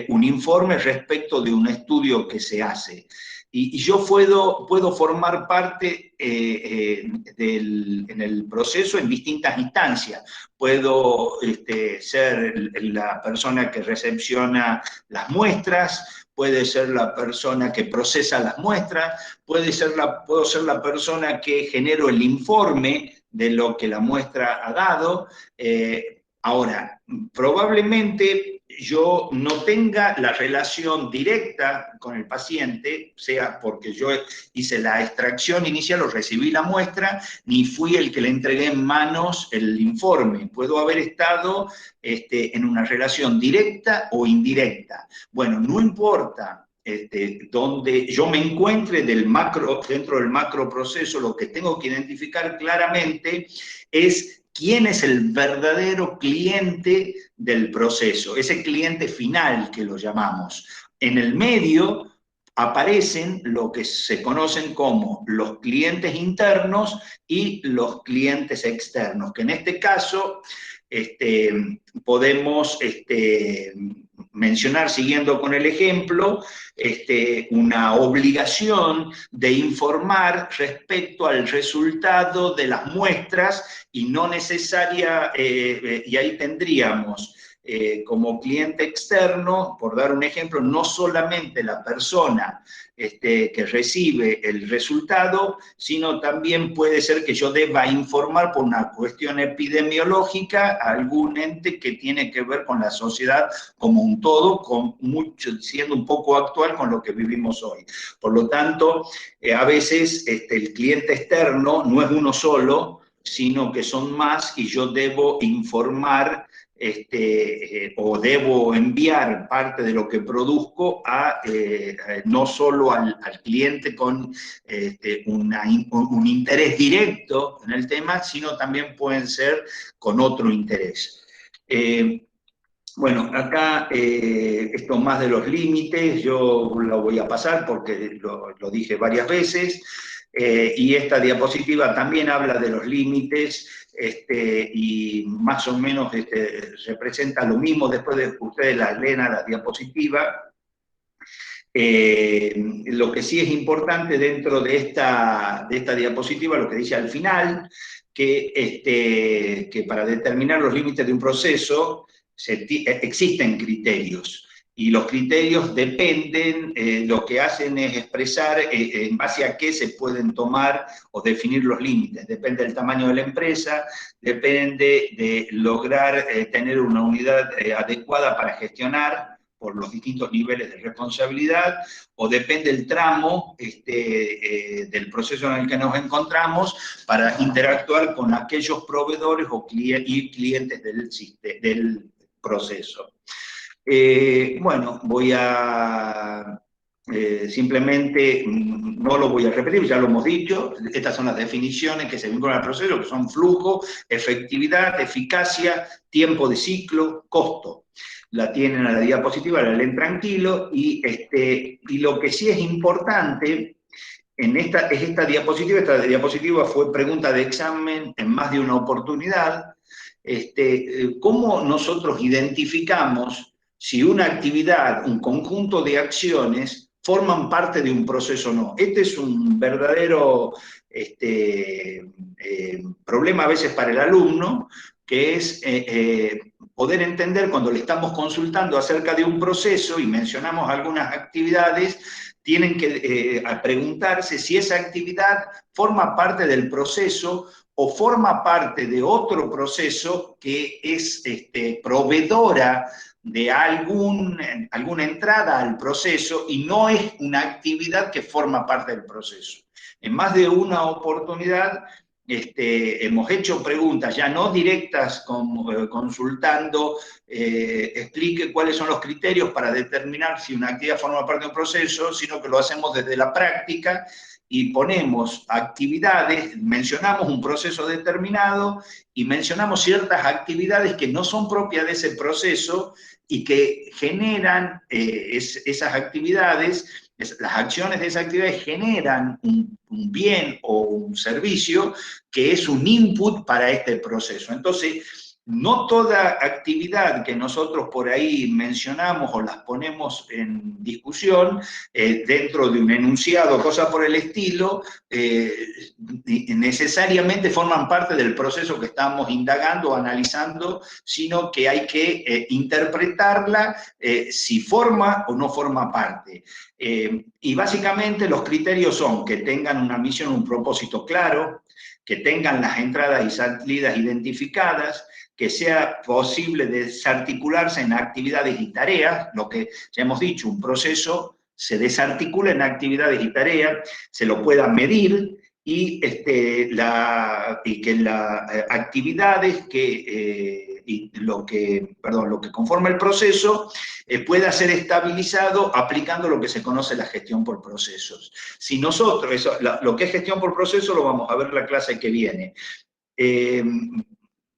un informe respecto de un estudio que se hace. Y yo puedo formar parte en el proceso en distintas instancias. Puedo ser la persona que recepciona las muestras, puede ser la persona que procesa las muestras, puedo ser la persona que genero el informe de lo que la muestra ha dado. Ahora, probablemente yo no tenga la relación directa con el paciente, sea porque yo hice la extracción inicial o recibí la muestra, ni fui el que le entregué en manos el informe. Puedo haber estado en una relación directa o indirecta. Bueno, no importa donde yo me encuentre dentro del macro proceso, lo que tengo que identificar claramente es quién es el verdadero cliente del proceso, ese cliente final que lo llamamos. En el medio aparecen lo que se conocen como los clientes internos y los clientes externos, que en este caso podemos mencionar, siguiendo con el ejemplo, una obligación de informar respecto al resultado de las muestras y no necesaria, y ahí tendríamos como cliente externo, por dar un ejemplo, no solamente la persona que recibe el resultado, sino también puede ser que yo deba informar por una cuestión epidemiológica a algún ente que tiene que ver con la sociedad como un todo, siendo un poco actual con lo que vivimos hoy. Por lo tanto, a veces el cliente externo no es uno solo, sino que son más, y yo debo informar o debo enviar parte de lo que produzco no solo al cliente con un interés directo en el tema, sino también pueden ser con otro interés. Bueno, acá esto más de los límites, yo lo voy a pasar porque lo dije varias veces, y esta diapositiva también habla de los límites, y más o menos representa lo mismo después de que ustedes leen a la diapositiva. Lo que sí es importante dentro de esta diapositiva, lo que dice al final, que para determinar los límites de un proceso existen criterios. Y los criterios dependen, lo que hacen es expresar en base a qué se pueden tomar o definir los límites. Depende del tamaño de la empresa, depende de lograr tener una unidad adecuada para gestionar por los distintos niveles de responsabilidad, o depende del tramo del proceso en el que nos encontramos para interactuar con aquellos proveedores y clientes del proceso. Bueno, voy a simplemente, no lo voy a repetir, ya lo hemos dicho, estas son las definiciones que se vinculan al proceso, que son flujo, efectividad, eficacia, tiempo de ciclo, costo. La tienen a la diapositiva, la leen tranquilo, y lo que sí es importante es esta diapositiva fue pregunta de examen en más de una oportunidad, cómo nosotros identificamos si una actividad, un conjunto de acciones, forman parte de un proceso o no. Este es un verdadero problema a veces para el alumno, que es poder entender cuando le estamos consultando acerca de un proceso y mencionamos algunas actividades, tienen que preguntarse si esa actividad forma parte del proceso o forma parte de otro proceso que es proveedora de alguna entrada al proceso y no es una actividad que forma parte del proceso. En más de una oportunidad hemos hecho preguntas, ya no directas, consultando, explique cuáles son los criterios para determinar si una actividad forma parte de un proceso, sino que lo hacemos desde la práctica y ponemos actividades, mencionamos un proceso determinado y mencionamos ciertas actividades que no son propias de ese proceso y que generan esas actividades, las acciones de esas actividades generan un bien o un servicio que es un input para este proceso. Entonces, no toda actividad que nosotros por ahí mencionamos o las ponemos en discusión dentro de un enunciado, cosas por el estilo, necesariamente forman parte del proceso que estamos indagando o analizando, sino que hay que interpretarla si forma o no forma parte. Y básicamente los criterios son que tengan una misión, un propósito claro, que tengan las entradas y salidas identificadas, que sea posible desarticularse en actividades y tareas, lo que ya hemos dicho, un proceso se desarticula en actividades y tareas, se lo pueda medir y, que las actividades y lo que conforma el proceso pueda ser estabilizado aplicando lo que se conoce la gestión por procesos. Si nosotros, lo que es gestión por procesos lo vamos a ver en la clase que viene.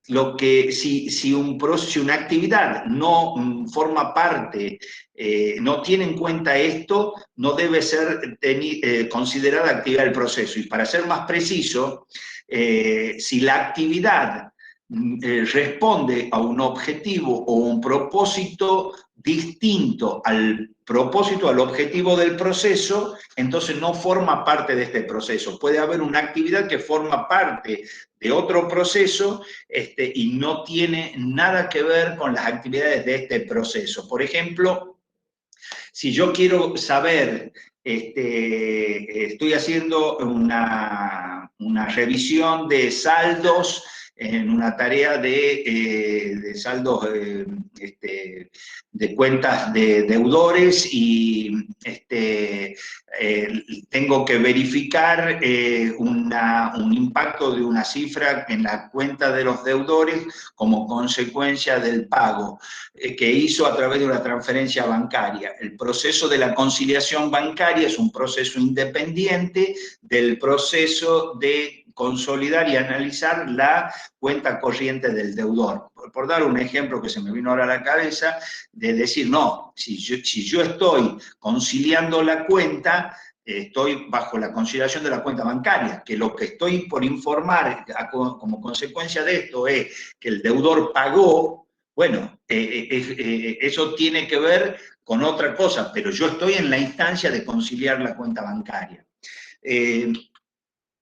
Si una actividad no forma parte, no tiene en cuenta esto, no debe ser considerada actividad del proceso. Y para ser más preciso, si la actividad responde a un objetivo o un propósito distinto al propósito, al objetivo del proceso, entonces no forma parte de este proceso. Puede haber una actividad que forma parte de otro proceso y no tiene nada que ver con las actividades de este proceso. Por ejemplo, si yo quiero saber, estoy haciendo una revisión de saldos en una tarea de saldos de cuentas de deudores y tengo que verificar un impacto de una cifra en la cuenta de los deudores como consecuencia del pago que hizo a través de una transferencia bancaria. El proceso de la conciliación bancaria es un proceso independiente del proceso de consolidar y analizar la cuenta corriente del deudor. Por dar un ejemplo que se me vino ahora a la cabeza, de decir, no, si yo estoy conciliando la cuenta, estoy bajo la conciliación de la cuenta bancaria, que lo que estoy por informar como consecuencia de esto es que el deudor pagó, bueno, eso tiene que ver con otra cosa, pero yo estoy en la instancia de conciliar la cuenta bancaria.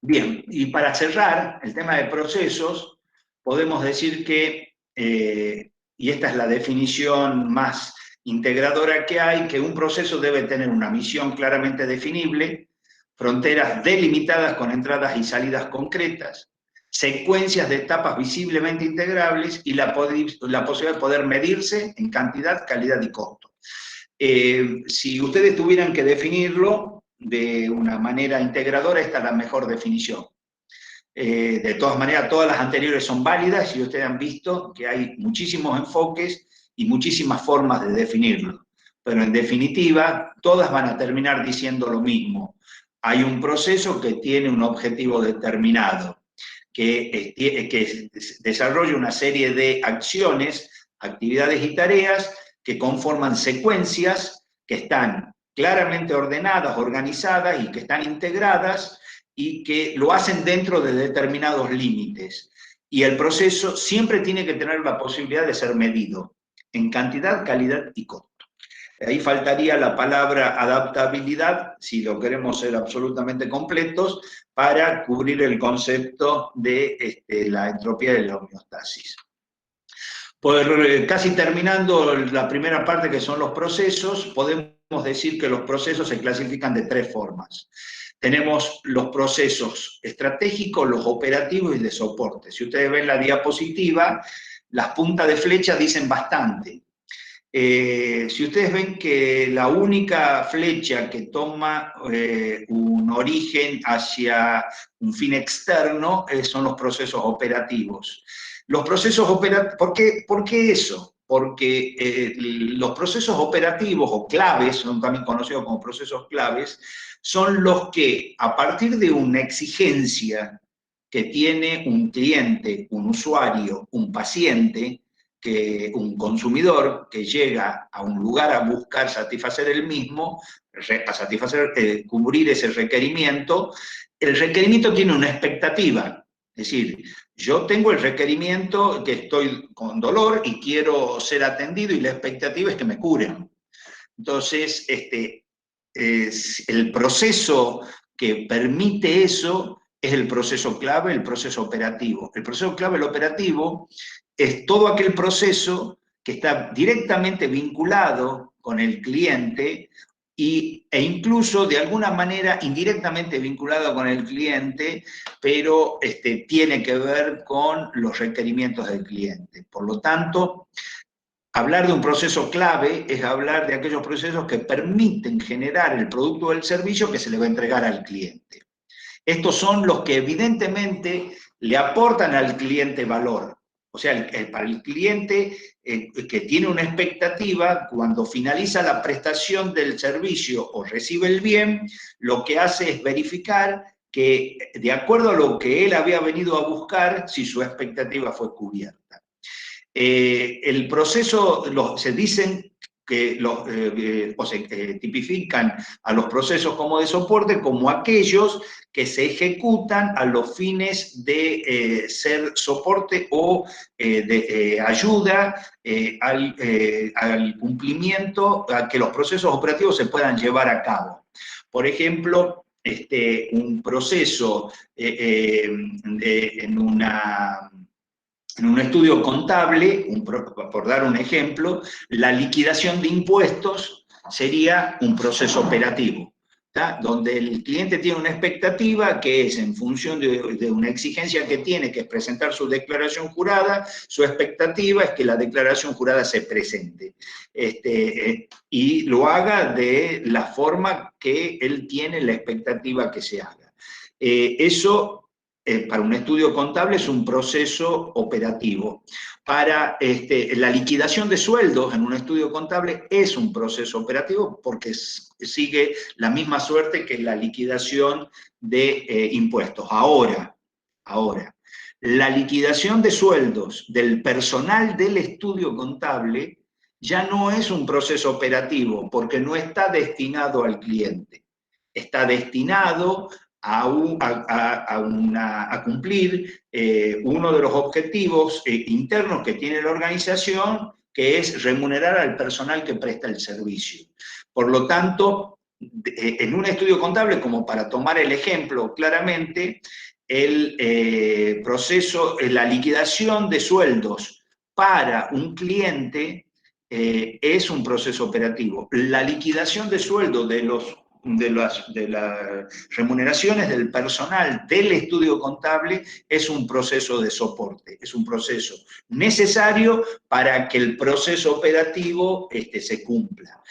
Bien, y para cerrar el tema de procesos, podemos decir que, y esta es la definición más integradora que hay, que un proceso debe tener una misión claramente definible, fronteras delimitadas con entradas y salidas concretas, secuencias de etapas visiblemente integrables y la posibilidad de poder medirse en cantidad, calidad y costo. Si ustedes tuvieran que definirlo de una manera integradora, esta es la mejor definición. De todas maneras, todas las anteriores son válidas y ustedes han visto que hay muchísimos enfoques y muchísimas formas de definirlo. Pero en definitiva, todas van a terminar diciendo lo mismo. Hay un proceso que tiene un objetivo determinado, que desarrolla una serie de acciones, actividades y tareas que conforman secuencias que están claramente ordenadas, organizadas y que están integradas y que lo hacen dentro de determinados límites. Y el proceso siempre tiene que tener la posibilidad de ser medido en cantidad, calidad y costo. Ahí faltaría la palabra adaptabilidad, si lo queremos ser absolutamente completos, para cubrir el concepto de la entropía de la homeostasis. Casi terminando la primera parte, que son los procesos, podemos decir que los procesos se clasifican de tres formas. Tenemos los procesos estratégicos, los operativos y de soporte. Si ustedes ven la diapositiva, las puntas de flecha dicen bastante. Si ustedes ven que la única flecha que toma un origen hacia un fin externo son los procesos operativos. Los procesos operativos, ¿por qué eso? Porque los procesos operativos o claves, son también conocidos como procesos claves, son los que a partir de una exigencia que tiene un cliente, un usuario, un paciente, que un consumidor que llega a un lugar a buscar satisfacer el mismo, a satisfacer, cubrir ese requerimiento, el requerimiento tiene una expectativa. Es decir, yo tengo el requerimiento que estoy con dolor y quiero ser atendido y la expectativa es que me curen. Entonces, el proceso que permite eso es el proceso clave, el proceso operativo. El proceso clave, el operativo, es todo aquel proceso que está directamente vinculado con el cliente e incluso de alguna manera indirectamente vinculado con el cliente, pero tiene que ver con los requerimientos del cliente. Por lo tanto, hablar de un proceso clave es hablar de aquellos procesos que permiten generar el producto o el servicio que se le va a entregar al cliente. Estos son los que evidentemente le aportan al cliente valor. O sea, para el cliente que tiene una expectativa, cuando finaliza la prestación del servicio o recibe el bien, lo que hace es verificar que, de acuerdo a lo que él había venido a buscar, si su expectativa fue cubierta. El proceso, se dicen que o se tipifican a los procesos como de soporte como aquellos que se ejecutan a los fines de ser soporte o de ayuda al cumplimiento, a que los procesos operativos se puedan llevar a cabo. Por ejemplo, un proceso en un estudio contable, por dar un ejemplo, la liquidación de impuestos sería un proceso operativo, ¿tá? Donde el cliente tiene una expectativa que es en función de una exigencia que tiene, que es presentar su declaración jurada, su expectativa es que la declaración jurada se presente y lo haga de la forma que él tiene la expectativa que se haga. Eso para un estudio contable es un proceso operativo. Para la liquidación de sueldos en un estudio contable es un proceso operativo porque sigue la misma suerte que la liquidación de impuestos. Ahora, la liquidación de sueldos del personal del estudio contable ya no es un proceso operativo porque no está destinado al cliente. Está destinado a cumplir uno de los objetivos internos que tiene la organización, que es remunerar al personal que presta el servicio. Por lo tanto, en un estudio contable, como para tomar el ejemplo claramente, el proceso, la liquidación de sueldos para un cliente es un proceso operativo. La liquidación de sueldo de las remuneraciones del personal del estudio contable es un proceso de soporte, es un proceso necesario para que el proceso operativo se cumpla.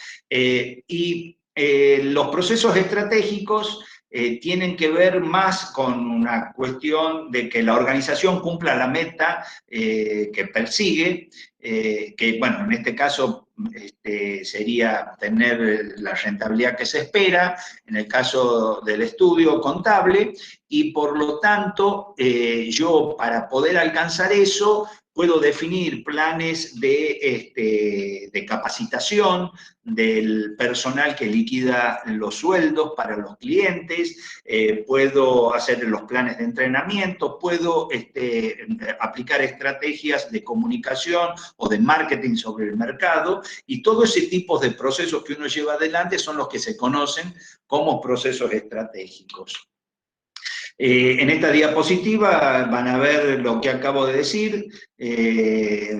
Los procesos estratégicos tienen que ver más con una cuestión de que la organización cumpla la meta que persigue, que bueno, en este caso sería tener la rentabilidad que se espera, en el caso del estudio contable, y por lo tanto yo para poder alcanzar eso puedo definir planes de capacitación del personal que liquida los sueldos para los clientes, puedo hacer los planes de entrenamiento, puedo aplicar estrategias de comunicación o de marketing sobre el mercado, y todo ese tipo de procesos que uno lleva adelante son los que se conocen como procesos estratégicos. En esta diapositiva van a ver lo que acabo de decir,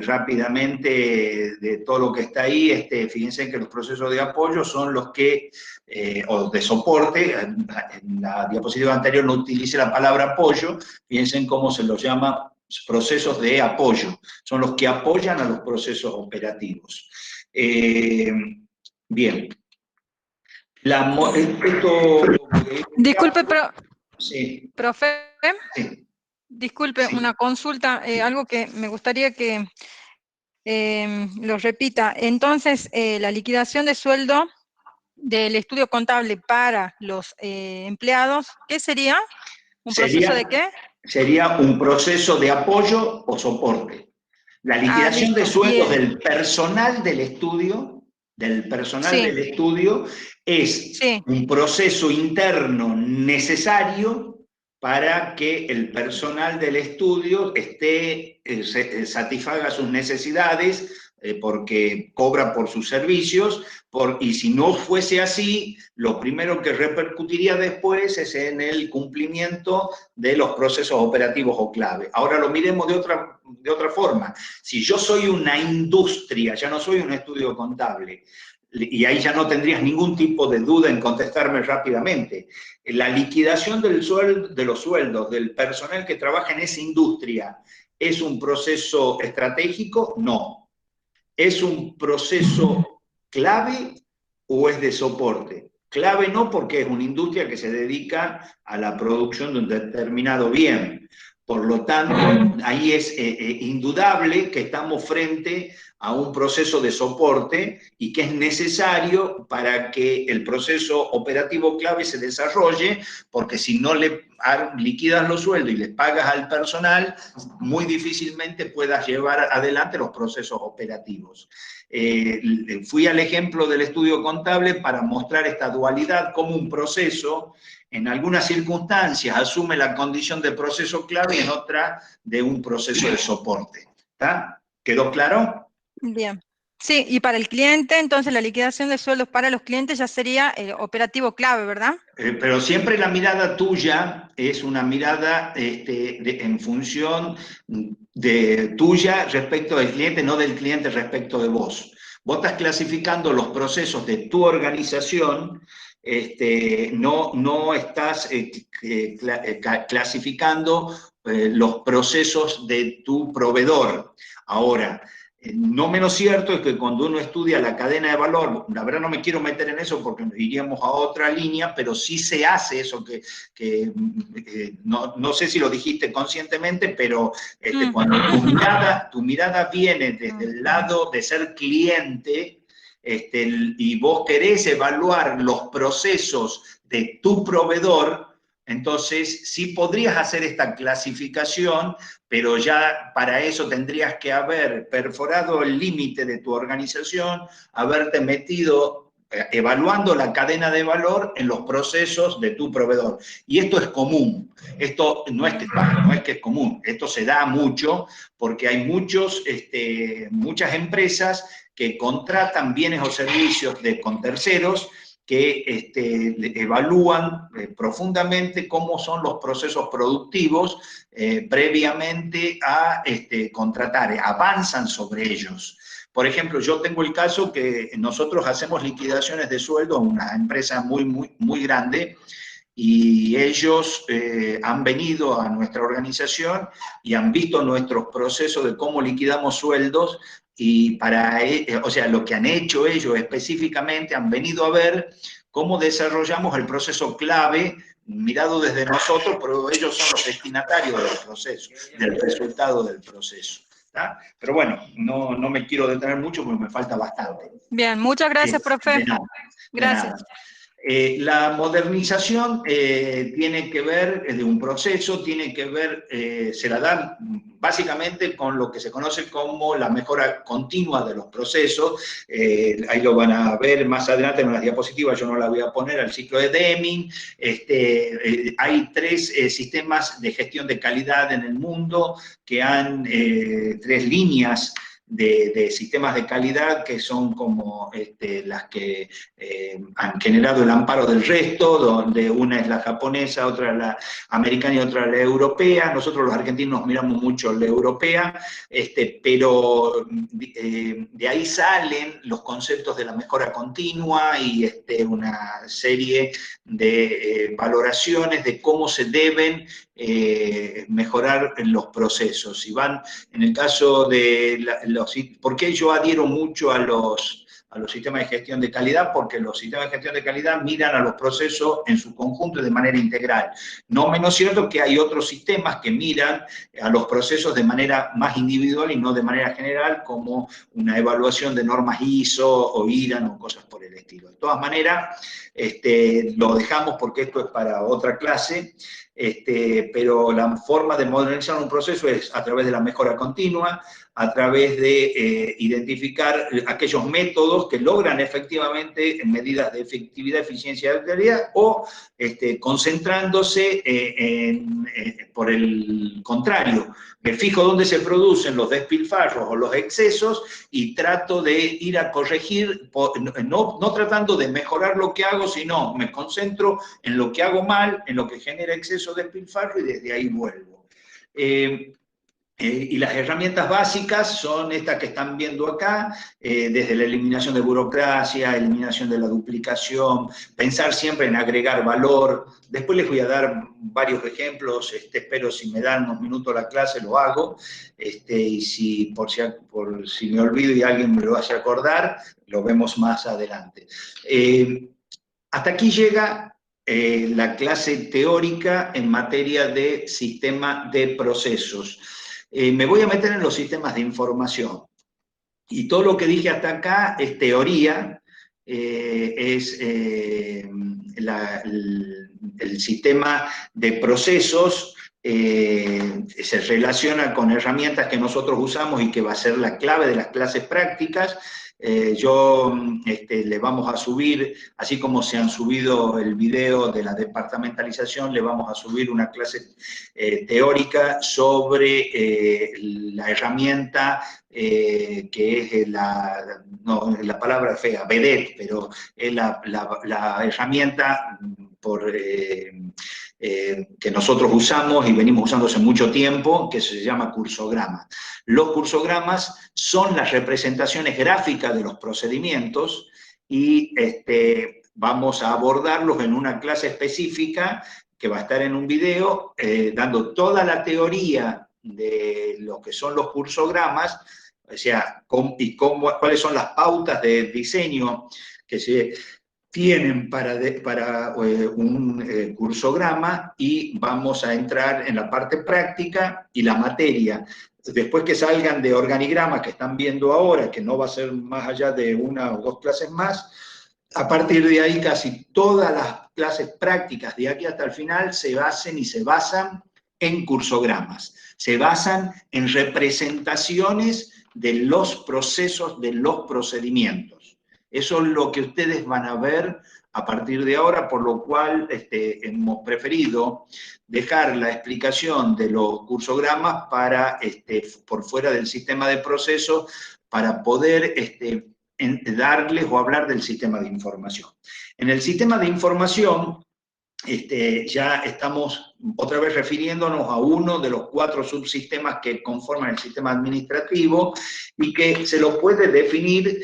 rápidamente de todo lo que está ahí. Fíjense que los procesos de apoyo son los que, o de soporte, en la diapositiva anterior no utilicé la palabra apoyo, fíjense cómo se los llama procesos de apoyo, son los que apoyan a los procesos operativos. Bien. Esto, Disculpe, pero, sí, profe, sí, disculpe, sí. una consulta, algo que me gustaría que lo repita. Entonces, la liquidación de sueldo del estudio contable para los empleados, ¿qué sería? ¿Un proceso de qué? Sería un proceso de apoyo o soporte. La Ah, liquidación de listo. sueldos del personal Sí, del estudio es sí. un proceso interno necesario para que el personal del estudio satisfaga sus necesidades porque cobra por sus servicios, y si no fuese así, lo primero que repercutiría después es en el cumplimiento de los procesos operativos o clave. Ahora lo miremos de otra forma. Si yo soy una industria, ya no soy un estudio contable, y ahí ya no tendrías ningún tipo de duda en contestarme rápidamente. La liquidación de los sueldos del personal que trabaja en esa industria, ¿es un proceso estratégico? No. ¿Es un proceso clave o es de soporte? Clave no, porque es una industria que se dedica a la producción de un determinado bien. Por lo tanto, ahí es indudable que estamos frente a un proceso de soporte y que es necesario para que el proceso operativo clave se desarrolle, porque si no le liquidas los sueldos y les pagas al personal, muy difícilmente puedas llevar adelante los procesos operativos. Fui al ejemplo del estudio contable para mostrar esta dualidad como un proceso en algunas circunstancias asume la condición de proceso clave y en otra de un proceso de soporte. ¿Está? ¿Quedó claro? Bien. Sí, y para el cliente, entonces la liquidación de sueldos para los clientes ya sería el operativo clave, ¿verdad? Pero siempre la mirada tuya es una mirada en función de tuya respecto del cliente, no del cliente respecto de vos. Vos estás clasificando los procesos de tu organización, no estás clasificando los procesos de tu proveedor. Ahora, no menos cierto es que cuando uno estudia la cadena de valor, la verdad no me quiero meter en eso porque iríamos a otra línea, pero sí se hace eso que no sé si lo dijiste conscientemente, pero cuando tu mirada viene desde el lado de ser cliente, y vos querés evaluar los procesos de tu proveedor, entonces sí podrías hacer esta clasificación, pero ya para eso tendrías que haber perforado el límite de tu organización, haberte metido evaluando la cadena de valor en los procesos de tu proveedor. Y esto es común, esto no es que es común, esto se da mucho porque hay muchas empresas que contratan bienes o servicios con terceros que evalúan profundamente cómo son los procesos productivos previamente a contratar, avanzan sobre ellos. Por ejemplo, yo tengo el caso que nosotros hacemos liquidaciones de sueldo a una empresa muy grande y ellos han venido a nuestra organización y han visto nuestros procesos de cómo liquidamos sueldos y o sea, lo que han hecho ellos específicamente, han venido a ver cómo desarrollamos el proceso clave mirado desde nosotros, pero ellos son los destinatarios del proceso, del resultado del proceso. ¿Tá? Pero bueno, no me quiero detener mucho porque me falta bastante. Bien, muchas gracias, profe. De nada. Gracias. La modernización tiene que ver, de un proceso, tiene que ver, se la da básicamente con lo que se conoce como la mejora continua de los procesos. Ahí lo van a ver más adelante en las diapositivas, yo no la voy a poner, el ciclo de Deming. Hay 3 sistemas de gestión de calidad en el mundo que han 3 líneas de sistemas de calidad que son como las que han generado el amparo del resto, donde una es la japonesa, otra la americana y otra la europea. Nosotros los argentinos miramos mucho la europea, pero de ahí salen los conceptos de la mejora continua y una serie de valoraciones de cómo se deben mejorar en los procesos. Si van, en el caso de ¿por qué yo adhiero mucho a los a los sistemas de gestión de calidad, porque los sistemas de gestión de calidad miran a los procesos en su conjunto y de manera integral. No menos cierto que hay otros sistemas que miran a los procesos de manera más individual y no de manera general, como una evaluación de normas ISO o IRAN o cosas por el estilo. De todas maneras, lo dejamos porque esto es para otra clase, pero la forma de modernizar un proceso es a través de la mejora continua, a través de identificar aquellos métodos que logran efectivamente medidas de efectividad, eficiencia y utilidad, o concentrándose por el contrario. Me fijo dónde se producen los despilfarros o los excesos y trato de ir a corregir, no tratando de mejorar lo que hago, sino me concentro en lo que hago mal, en lo que genera exceso de despilfarro y desde ahí vuelvo. Y las herramientas básicas son estas que están viendo acá, desde la eliminación de burocracia, eliminación de la duplicación, pensar siempre en agregar valor. Después les voy a dar varios ejemplos, espero si me dan unos minutos la clase lo hago, y si por si me olvido y alguien me lo hace acordar, lo vemos más adelante. Hasta aquí llega la clase teórica en materia de sistema de procesos. Me voy a meter en los sistemas de información. Y todo lo que dije hasta acá es teoría, es el sistema de procesos, se relaciona con herramientas que nosotros usamos y que va a ser la clave de las clases prácticas. Le vamos a subir, así como se han subido el video de la departamentalización, le vamos a subir una clase teórica sobre la herramienta que es la palabra fea, BEDET, pero es la herramienta que nosotros usamos y venimos usando hace mucho tiempo, que se llama cursograma. Los cursogramas son las representaciones gráficas de los procedimientos y vamos a abordarlos en una clase específica que va a estar en un video, dando toda la teoría de lo que son los cursogramas, o sea, cuáles son las pautas de diseño que se tienen para un cursograma, y vamos a entrar en la parte práctica y la materia. Después que salgan de organigrama que están viendo ahora, que no va a ser más allá de una o dos clases más, a partir de ahí casi todas las clases prácticas de aquí hasta el final se basan en cursogramas, se basan en representaciones de los procesos, de los procedimientos. Eso es lo que ustedes van a ver a partir de ahora, por lo cual hemos preferido dejar la explicación de los cursogramas por fuera del sistema de procesos, para poder darles o hablar del sistema de información. En el sistema de información, ya estamos otra vez refiriéndonos a uno de los 4 subsistemas que conforman el sistema administrativo, y que se lo puede definir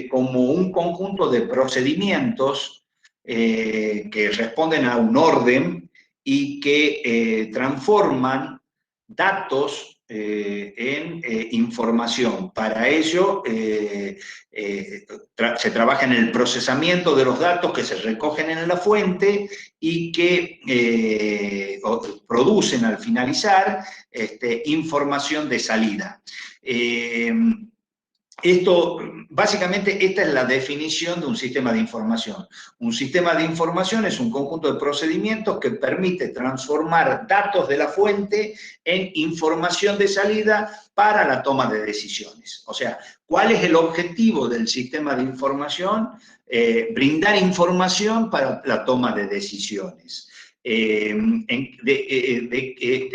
como un conjunto de procedimientos que responden a un orden y que transforman datos en información. Para ello se trabaja en el procesamiento de los datos que se recogen en la fuente y que producen al finalizar información de salida. Básicamente, esta es la definición de un sistema de información. Un sistema de información es un conjunto de procedimientos que permite transformar datos de la fuente en información de salida para la toma de decisiones. O sea, ¿cuál es el objetivo del sistema de información? Brindar información para la toma de decisiones. ¿De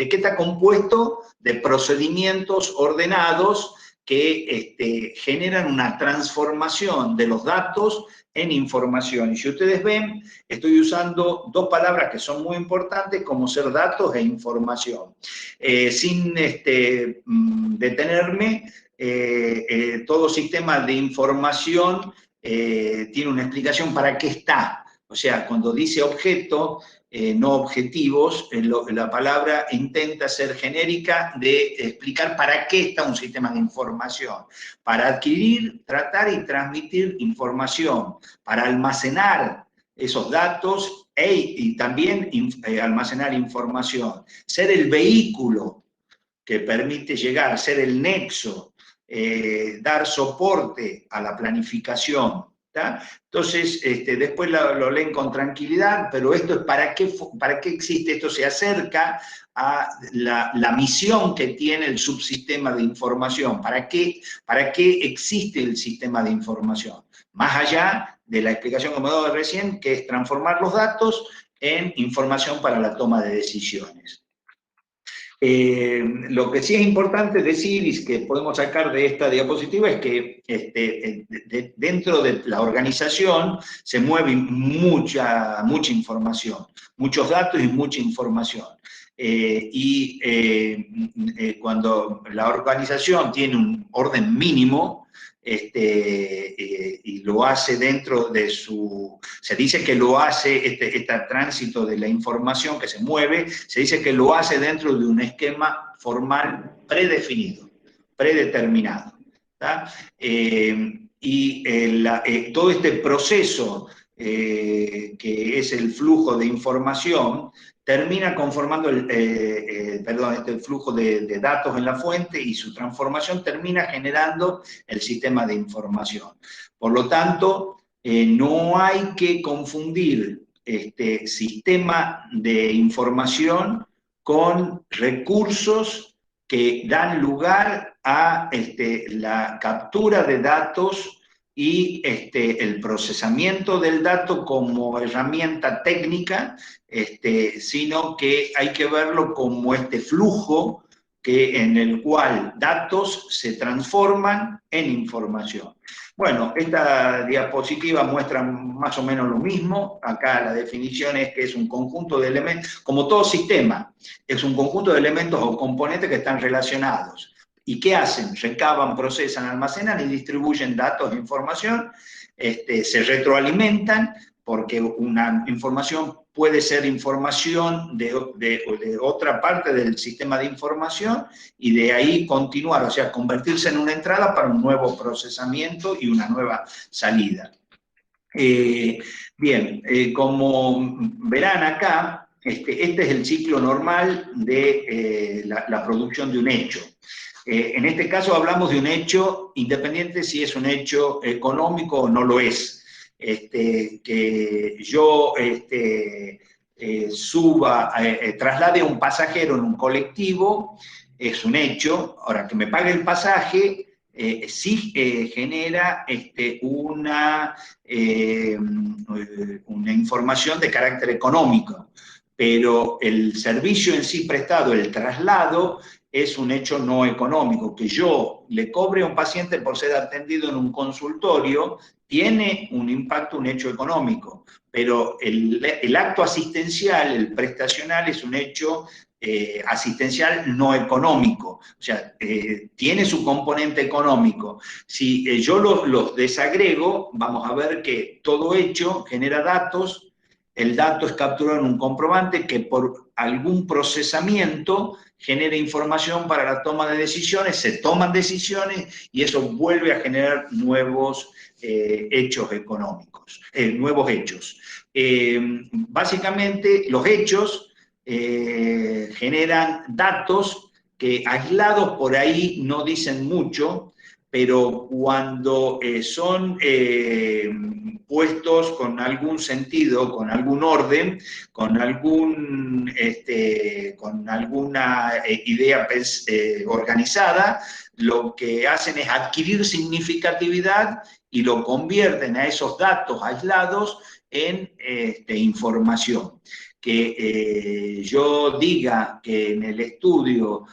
qué está compuesto? De procedimientos ordenados que generan una transformación de los datos en información. Y si ustedes ven, estoy usando 2 palabras que son muy importantes, como ser datos e información. Sin detenerme, todo sistema de información tiene una explicación para qué está. O sea, cuando dice objeto, no objetivos, la palabra intenta ser genérica de explicar para qué está un sistema de información. Para adquirir, tratar y transmitir información, para almacenar esos datos y también almacenar información. Ser el vehículo que permite llegar, ser el nexo, dar soporte a la planificación. ¿Tá? Entonces, después lo leen con tranquilidad, pero esto es para qué existe, esto se acerca a la misión que tiene el subsistema de información, para qué existe el sistema de información, más allá de la explicación que me he dado recién, que es transformar los datos en información para la toma de decisiones. Lo que sí es importante decir y que podemos sacar de esta diapositiva es que dentro de la organización se mueve mucha información, muchos datos y mucha información. Cuando la organización tiene un orden mínimo, y lo hace dentro de se dice que lo hace, este tránsito de la información que se mueve, se dice que lo hace dentro de un esquema formal predefinido, predeterminado. Todo este proceso que es el flujo de información, termina conformando este flujo de datos en la fuente y su transformación termina generando el sistema de información. Por lo tanto, no hay que confundir sistema de información con recursos que dan lugar a la captura de datos y el procesamiento del dato como herramienta técnica, sino que hay que verlo como este flujo en el cual datos se transforman en información. Bueno, esta diapositiva muestra más o menos lo mismo. Acá la definición es que es un conjunto de elementos, como todo sistema, es un conjunto de elementos o componentes que están relacionados. ¿Y qué hacen? Recaban, procesan, almacenan y distribuyen datos e información, se retroalimentan, porque una información puede ser información de otra parte del sistema de información y de ahí continuar, o sea, convertirse en una entrada para un nuevo procesamiento y una nueva salida. Bien, como verán acá, este es el ciclo normal de la producción de un hecho. En este caso hablamos de un hecho independiente si es un hecho económico o no lo es. Que yo traslade a un pasajero en un colectivo es un hecho. Ahora, que me pague el pasaje sí genera una información de carácter económico, pero el servicio en sí prestado, el traslado, es un hecho no económico. Que yo le cobre a un paciente por ser atendido en un consultorio tiene un impacto, un hecho económico, pero el acto asistencial, el prestacional, es un hecho asistencial no económico, o sea, tiene su componente económico. Si yo los desagrego, vamos a ver que todo hecho genera datos, el dato es capturado en un comprobante que por algún procesamiento genera información para la toma de decisiones, se toman decisiones y eso vuelve a generar nuevos hechos económicos, nuevos hechos. Básicamente, los hechos generan datos que aislados por ahí no dicen mucho, pero cuando son puestos con algún sentido, con algún orden, con alguna idea organizada, lo que hacen es adquirir significatividad y lo convierten a esos datos aislados en información. Que yo diga que en el estudio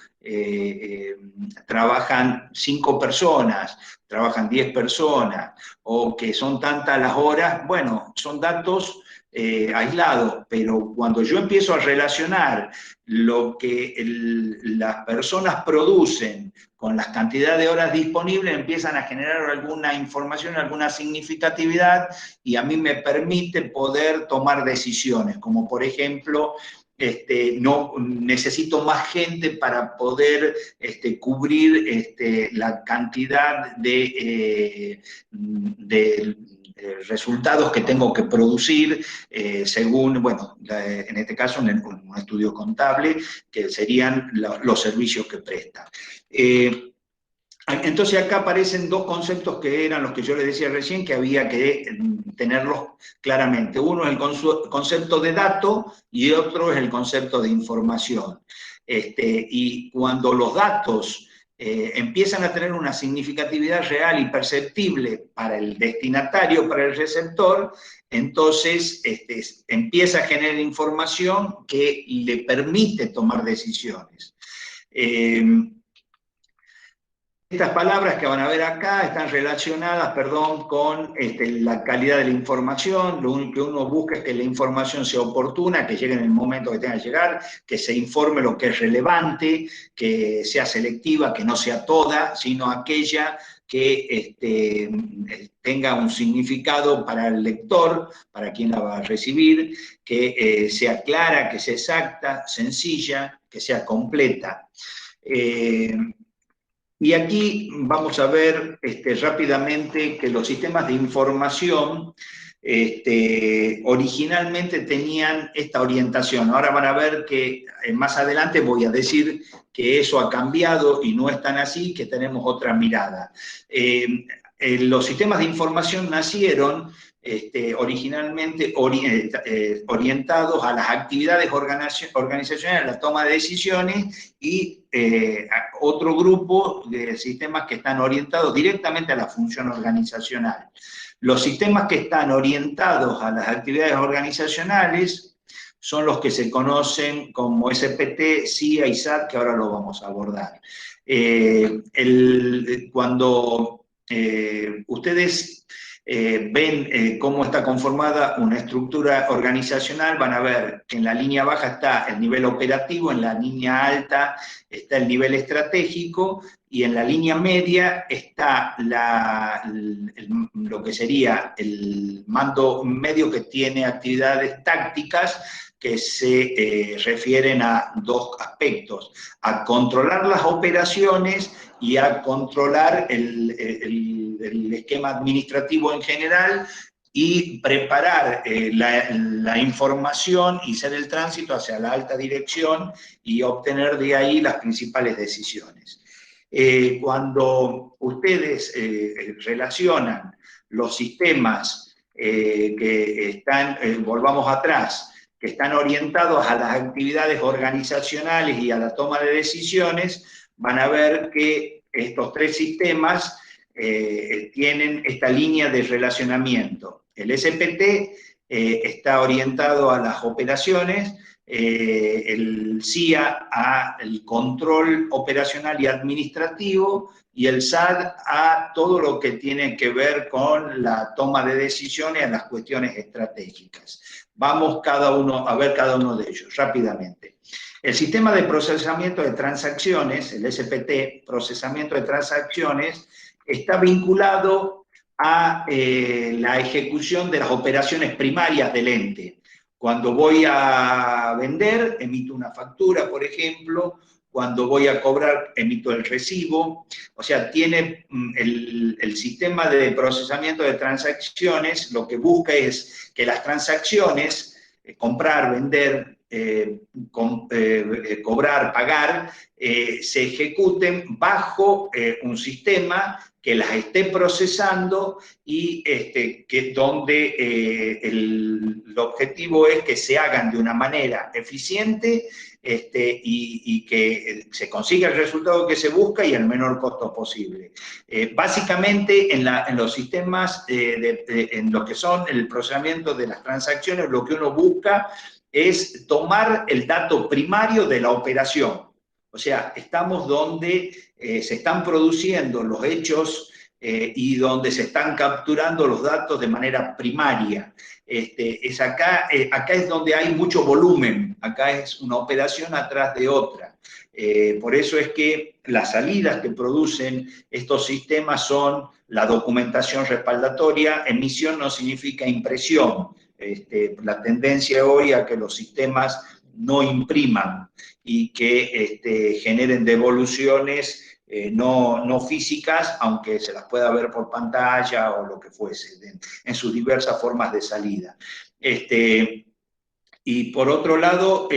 trabajan 5 personas, trabajan 10 personas, o que son tantas las horas, bueno, son datos aislados, pero cuando yo empiezo a relacionar lo que las personas producen con las cantidades de horas disponibles, empiezan a generar alguna información, alguna significatividad, y a mí me permite poder tomar decisiones, como por ejemplo, no necesito más gente para poder cubrir la cantidad de resultados que tengo que producir según, bueno, en este caso en un estudio contable, que serían los servicios que presta. Entonces acá aparecen dos conceptos que eran los que yo les decía recién, que había que tenerlos claramente. Uno es el concepto de dato y otro es el concepto de información. Y cuando los datos empiezan a tener una significatividad real y perceptible para el destinatario, para el receptor, entonces empieza a generar información que le permite tomar decisiones. Estas palabras que van a ver acá están relacionadas, con la calidad de la información. Lo único que uno busca es que la información sea oportuna, que llegue en el momento que tenga que llegar, que se informe lo que es relevante, que sea selectiva, que no sea toda, sino aquella que tenga un significado para el lector, para quien la va a recibir, que sea clara, que sea exacta, sencilla, que sea completa. Y aquí vamos a ver rápidamente que los sistemas de información originalmente tenían esta orientación. Ahora van a ver que más adelante voy a decir que eso ha cambiado y no es tan así, que tenemos otra mirada. Los sistemas de información nacieron originalmente orientados a las actividades organizacionales, a la toma de decisiones, y otro grupo de sistemas que están orientados directamente a la función organizacional. Los sistemas que están orientados a las actividades organizacionales son los que se conocen como SPT, CIA y SAT, que ahora lo vamos a abordar. Cuando ustedes ven cómo está conformada una estructura organizacional, van a ver que en la línea baja está el nivel operativo, en la línea alta está el nivel estratégico, y en la línea media está lo que sería el mando medio, que tiene actividades tácticas que se refieren a dos aspectos: a controlar las operaciones y a controlar el esquema administrativo en general, y preparar la información y ser el tránsito hacia la alta dirección y obtener de ahí las principales decisiones. Cuando ustedes relacionan los sistemas que están, volvamos atrás, que están orientados a las actividades organizacionales y a la toma de decisiones, van a ver que estos tres sistemas tienen esta línea de relacionamiento. El SPT está orientado a las operaciones, el CIA al control operacional y administrativo, y el SAT a todo lo que tiene que ver con la toma de decisiones, a las cuestiones estratégicas. Vamos a ver cada uno de ellos rápidamente. El sistema de procesamiento de transacciones, el SPT, procesamiento de transacciones, está vinculado a la ejecución de las operaciones primarias del ente. Cuando voy a vender, emito una factura, por ejemplo. Cuando voy a cobrar, emito el recibo. O sea, tiene el sistema de procesamiento de transacciones, lo que busca es que las transacciones, comprar, vender, cobrar, pagar, se ejecuten bajo un sistema que las esté procesando, y donde el objetivo es que se hagan de una manera eficiente y que se consiga el resultado que se busca y el menor costo posible. Básicamente, en los sistemas, en lo que son el procesamiento de las transacciones, lo que uno busca es tomar el dato primario de la operación. O sea, estamos donde se están produciendo los hechos y donde se están capturando los datos de manera primaria. Acá es donde hay mucho volumen, acá es una operación atrás de otra. Por eso es que las salidas que producen estos sistemas son la documentación respaldatoria. Emisión no significa impresión. La tendencia hoy a que los sistemas no impriman y que generen devoluciones no físicas, aunque se las pueda ver por pantalla o lo que fuese, en sus diversas formas de salida. Y por otro lado,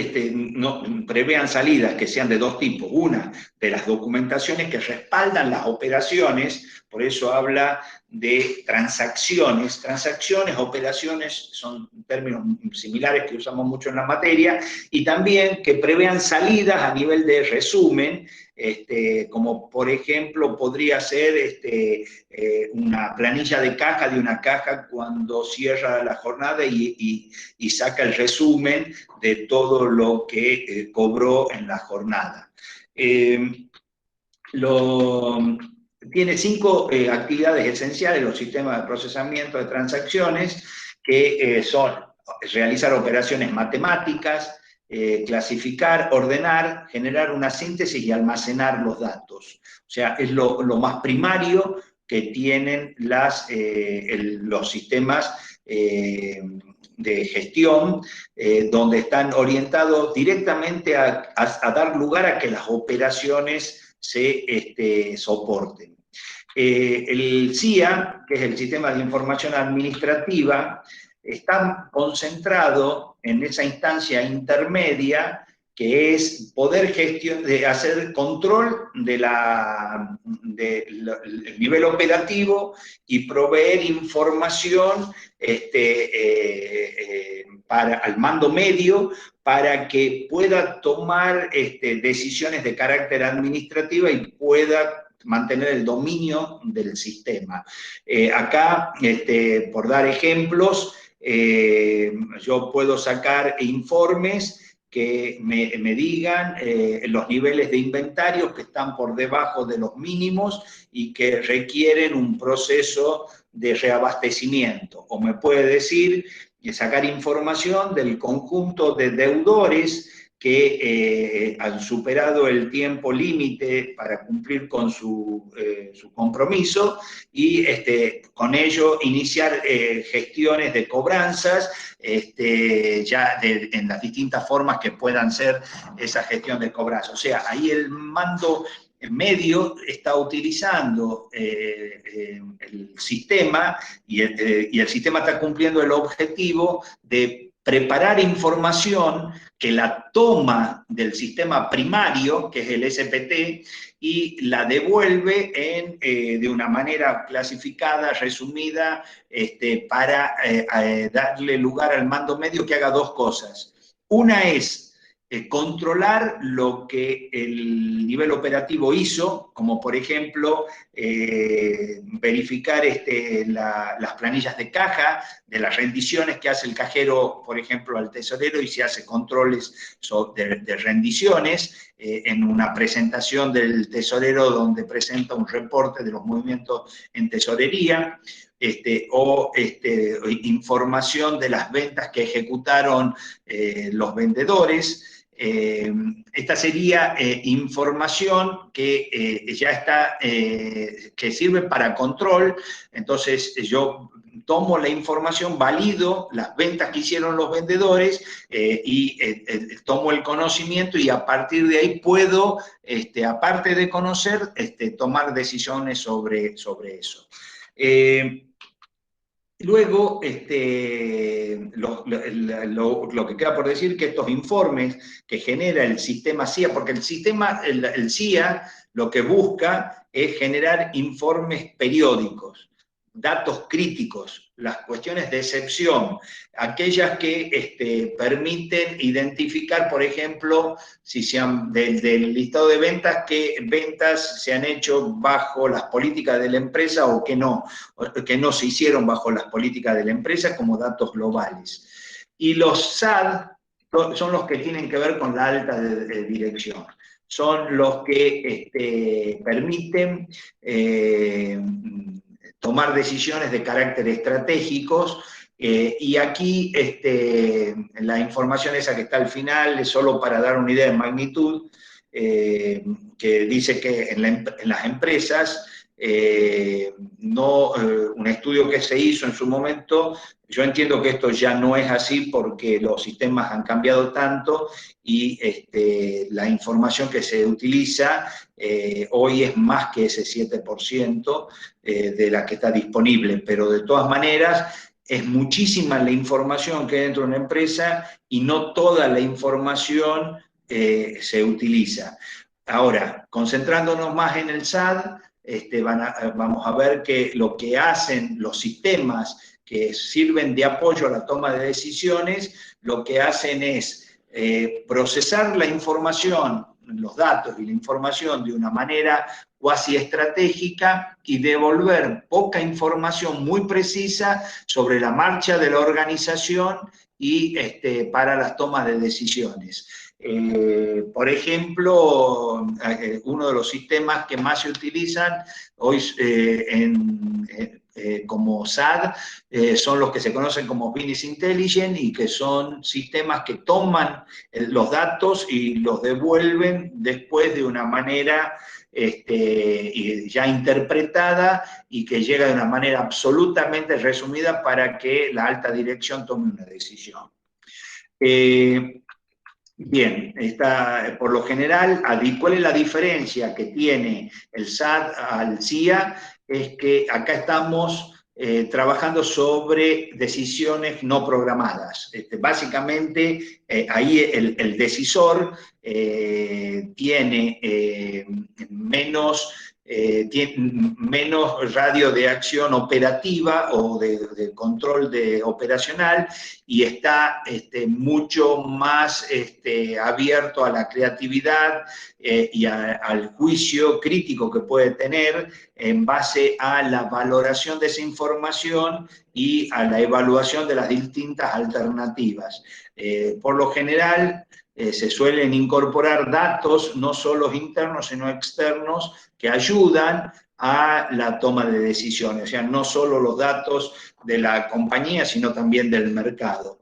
prevean salidas que sean de dos tipos. Una, de las documentaciones que respaldan las operaciones, por eso habla de transacciones. Transacciones, operaciones, son términos similares que usamos mucho en la materia, y también que prevean salidas a nivel de resumen, como por ejemplo podría ser una planilla de caja de una caja cuando cierra la jornada y saca el resumen de todo lo que cobró en la jornada. Tiene 5 actividades esenciales los sistemas de procesamiento de transacciones, que son realizar operaciones matemáticas, clasificar, ordenar, generar una síntesis y almacenar los datos. O sea, es lo más primario que tienen los sistemas de gestión, donde están orientados directamente a dar lugar a que las operaciones se soporten. El SIA, que es el Sistema de Información Administrativa, está concentrado en esa instancia intermedia que es poder hacer control del nivel operativo y proveer información al mando medio para que pueda tomar decisiones de carácter administrativo y pueda mantener el dominio del sistema. Acá, por dar ejemplos, yo puedo sacar informes que me digan los niveles de inventarios que están por debajo de los mínimos y que requieren un proceso de reabastecimiento. O me puede decir, sacar información del conjunto de deudores que han superado el tiempo límite para cumplir con su compromiso y con ello iniciar gestiones de cobranzas ya en las distintas formas que puedan ser esa gestión de cobranza. O sea, ahí el mando medio está utilizando el sistema y el sistema está cumpliendo el objetivo de preparar información que la toma del sistema primario, que es el SPT, y la devuelve de una manera clasificada, resumida, para darle lugar al mando medio que haga dos cosas. Una es controlar lo que el nivel operativo hizo, como por ejemplo verificar las planillas de caja, de las rendiciones que hace el cajero, por ejemplo, al tesorero, y se hace controles de rendiciones en una presentación del tesorero donde presenta un reporte de los movimientos en tesorería, información de las ventas que ejecutaron los vendedores. Esta sería información que ya está, que sirve para control. Entonces yo tomo la información, valido las ventas que hicieron los vendedores y tomo el conocimiento, y a partir de ahí puedo, aparte de conocer, tomar decisiones sobre eso. Luego, lo que queda por decir, que estos informes que genera el sistema SIA, porque el SIA lo que busca es generar informes periódicos, datos críticos, las cuestiones de excepción, aquellas que permiten identificar, por ejemplo, si del listado de ventas, qué ventas se han hecho bajo las políticas de la empresa o que no se hicieron bajo las políticas de la empresa, como datos globales. Y los SAD son los que tienen que ver con la alta dirección. son los que permiten tomar decisiones de carácter estratégicos, y aquí la información esa que está al final es solo para dar una idea de magnitud, que dice que en las empresas, un estudio que se hizo en su momento, yo entiendo que esto ya no es así porque los sistemas han cambiado tanto y la información que se utiliza hoy es más que ese 7% de la que está disponible, pero de todas maneras es muchísima la información que hay dentro de una empresa y no toda la información se utiliza. Ahora, concentrándonos más en el SAD, vamos a ver que lo que hacen los sistemas que sirven de apoyo a la toma de decisiones, lo que hacen es procesar la información, los datos y la información de una manera cuasi estratégica y devolver poca información muy precisa sobre la marcha de la organización y para las tomas de decisiones. Por ejemplo, uno de los sistemas que más se utilizan hoy como SAD son los que se conocen como Business Intelligence, y que son sistemas que toman los datos y los devuelven después de una manera ya interpretada y que llega de una manera absolutamente resumida para que la alta dirección tome una decisión. Bien, por lo general, ¿cuál es la diferencia que tiene el SAD al CIA? Es que acá estamos trabajando sobre decisiones no programadas. Básicamente, ahí el decisor tiene menos radio de acción operativa o de control operacional, y está mucho más abierto a la creatividad y al juicio crítico que puede tener en base a la valoración de esa información y a la evaluación de las distintas alternativas. Por lo general, se suelen incorporar datos no solo internos, sino externos, que ayudan a la toma de decisiones, o sea, no solo los datos de la compañía, sino también del mercado.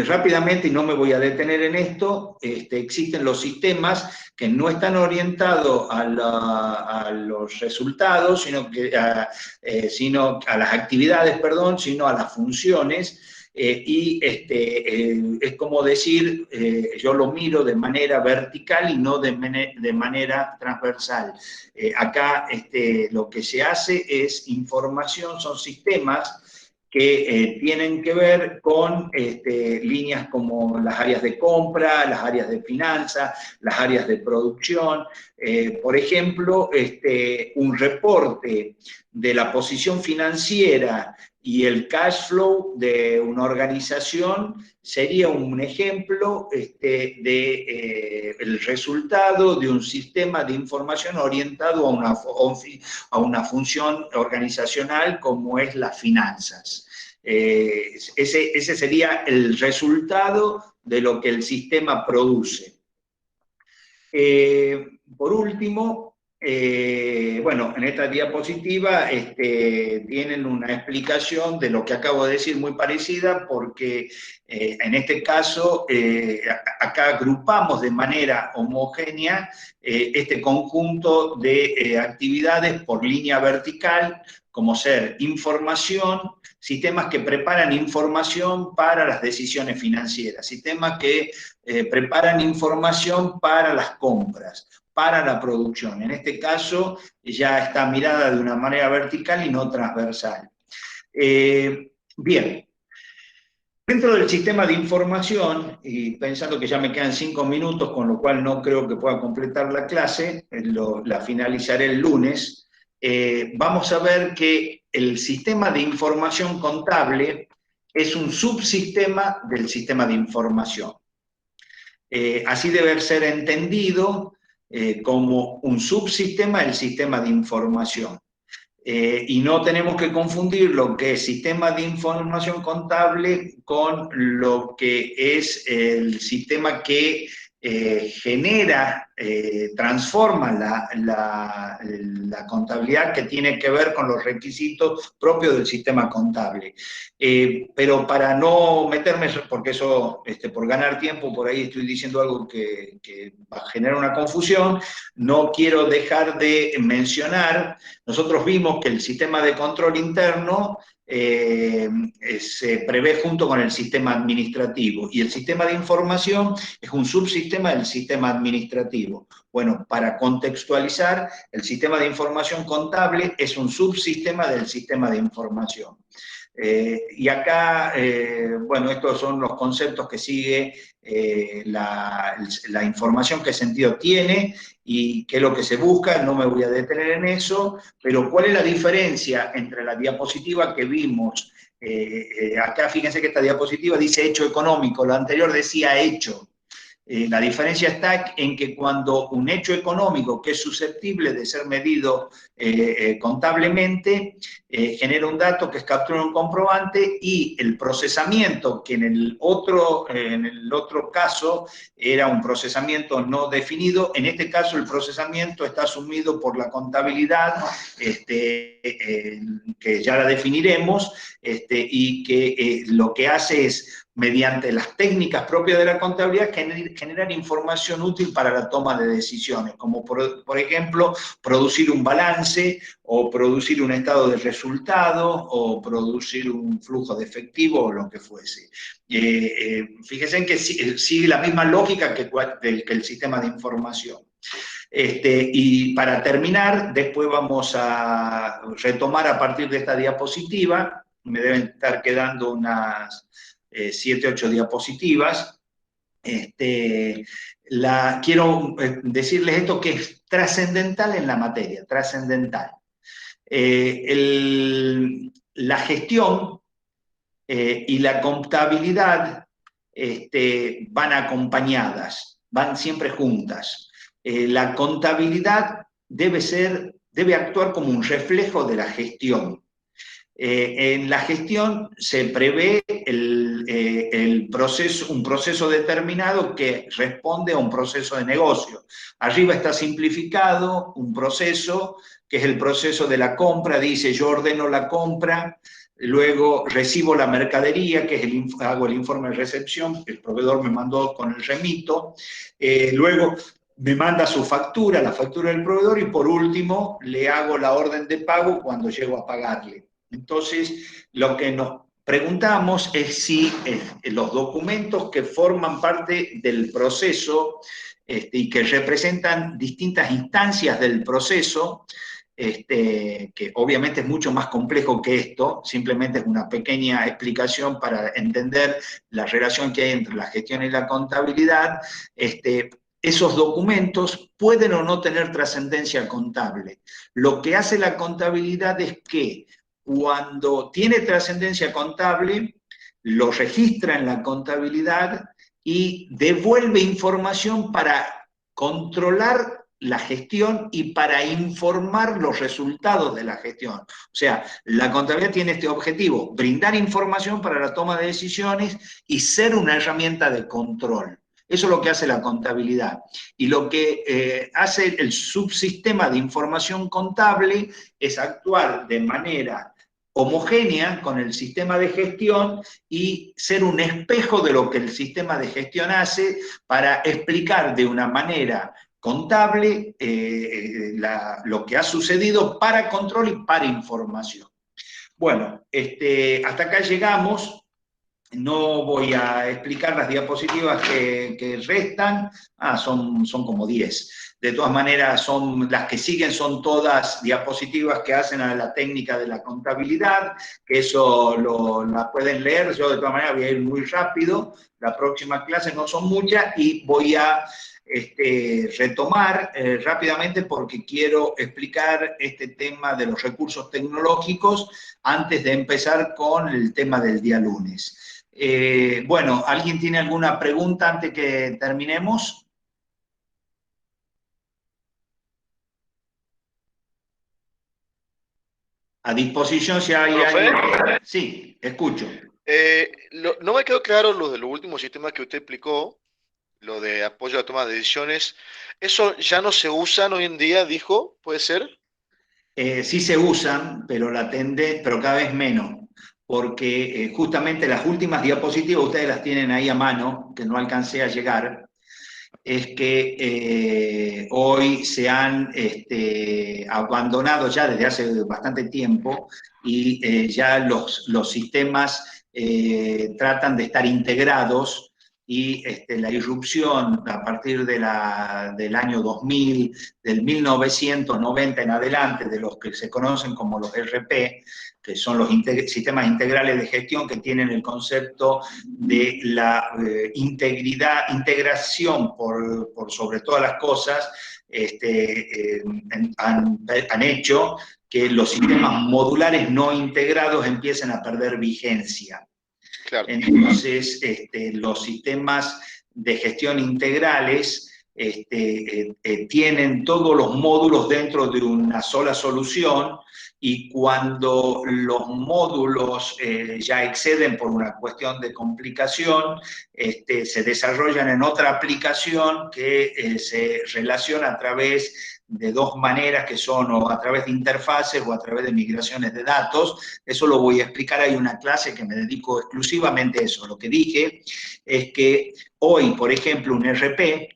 Rápidamente, y no me voy a detener en esto, existen los sistemas que no están orientados a los resultados, sino a las actividades, perdón, sino a las funciones. Es como decir, yo lo miro de manera vertical y no de manera transversal. Acá lo que se hace es información, son sistemas que tienen que ver con líneas como las áreas de compra, las áreas de finanzas, las áreas de producción. Por ejemplo, un reporte de la posición financiera y el cash flow de una organización sería un ejemplo del resultado de un sistema de información orientado a una función organizacional como es las finanzas. Ese sería el resultado de lo que el sistema produce. Por último, bueno, en esta diapositiva tienen una explicación de lo que acabo de decir muy parecida, porque en este caso acá agrupamos de manera homogénea este conjunto de actividades por línea vertical, como ser información, sistemas que preparan información para las decisiones financieras, sistemas que preparan información para las compras, para la producción. En este caso ya está mirada de una manera vertical y no transversal. Bien, dentro del sistema de información, y pensando que ya me quedan 5 minutos, con lo cual no creo que pueda completar la clase, la finalizaré el lunes, vamos a ver que el sistema de información contable es un subsistema del sistema de información. Así debe ser entendido como un subsistema del sistema de información. Y no tenemos que confundir lo que es sistema de información contable con lo que es el sistema que transforma la contabilidad que tiene que ver con los requisitos propios del sistema contable. Pero para no meterme, porque eso, por ganar tiempo, por ahí estoy diciendo algo que va a generar una confusión, no quiero dejar de mencionar, nosotros vimos que el sistema de control interno se prevé junto con el sistema administrativo, y el sistema de información es un subsistema del sistema administrativo. Bueno, para contextualizar, el sistema de información contable es un subsistema del sistema de información. Y acá, bueno, estos son los conceptos que sigue la información, qué sentido tiene y qué es lo que se busca. No me voy a detener en eso, pero ¿cuál es la diferencia entre la diapositiva que vimos? Acá fíjense que esta diapositiva dice hecho económico, lo anterior decía hecho. La diferencia está en que cuando un hecho económico que es susceptible de ser medido contablemente genera un dato que es captura de un comprobante, y el procesamiento, que en el otro caso era un procesamiento no definido, en este caso el procesamiento está asumido por la contabilidad, que ya la definiremos, y que lo que hace es, mediante las técnicas propias de la contabilidad, generar información útil para la toma de decisiones, como por ejemplo, producir un balance, o producir un estado de resultado, o producir un flujo de efectivo, o lo que fuese. Fíjense en que sigue la misma lógica que el sistema de información. Y para terminar, después vamos a retomar a partir de esta diapositiva, me deben estar quedando unas 7, 8 diapositivas. Quiero decirles esto que es trascendental en la materia, trascendental. La gestión y la contabilidad van acompañadas, van siempre juntas. La contabilidad debe actuar como un reflejo de la gestión. En la gestión se prevé un proceso determinado que responde a un proceso de negocio. Arriba está simplificado un proceso, que es el proceso de la compra. Dice, yo ordeno la compra, luego recibo la mercadería, que es hago el informe de recepción, el proveedor me mandó con el remito, luego me manda su factura, la factura del proveedor, y por último le hago la orden de pago cuando llego a pagarle. Entonces, lo que nos preguntamos es si los documentos que forman parte del proceso y que representan distintas instancias del proceso, que obviamente es mucho más complejo que esto, simplemente es una pequeña explicación para entender la relación que hay entre la gestión y la contabilidad, esos documentos pueden o no tener trascendencia contable. Lo que hace la contabilidad es que cuando tiene trascendencia contable, lo registra en la contabilidad y devuelve información para controlar la gestión y para informar los resultados de la gestión. O sea, la contabilidad tiene este objetivo: brindar información para la toma de decisiones y ser una herramienta de control. Eso es lo que hace la contabilidad. Y lo que hace el subsistema de información contable es actuar de manera homogénea con el sistema de gestión y ser un espejo de lo que el sistema de gestión hace para explicar de una manera contable lo que ha sucedido para control y para información. Bueno, hasta acá llegamos. No voy a explicar las diapositivas que restan. Son como 10. De todas maneras, las que siguen son todas diapositivas que hacen a la técnica de la contabilidad, que eso la pueden leer. Yo de todas maneras voy a ir muy rápido. La próxima clase no son muchas y voy a retomar rápidamente, porque quiero explicar este tema de los recursos tecnológicos antes de empezar con el tema del día lunes. Bueno, ¿alguien tiene alguna pregunta antes que terminemos? A disposición si hay alguien. Sí, escucho. No me quedó claro lo de los últimos sistemas que usted explicó, lo de apoyo a la toma de decisiones, ¿eso ya no se usa hoy en día, dijo? ¿Puede ser? Sí se usan, pero cada vez menos, porque justamente las últimas diapositivas, ustedes las tienen ahí a mano, que no alcancé a llegar, es que hoy se han abandonado ya desde hace bastante tiempo y ya los sistemas tratan de estar integrados y la irrupción a partir del año 2000, del 1990 en adelante, de los que se conocen como los RP, que son los sistemas integrales de gestión que tienen el concepto de la integración por sobre todas las cosas, han hecho que los sistemas modulares no integrados empiecen a perder vigencia. Claro. Entonces, los sistemas de gestión integrales tienen todos los módulos dentro de una sola solución, y cuando los módulos ya exceden por una cuestión de complicación, se desarrollan en otra aplicación que se relaciona a través de dos maneras, que son o a través de interfaces o a través de migraciones de datos. Eso lo voy a explicar, hay una clase que me dedico exclusivamente a eso. Lo que dije es que hoy, por ejemplo, un RP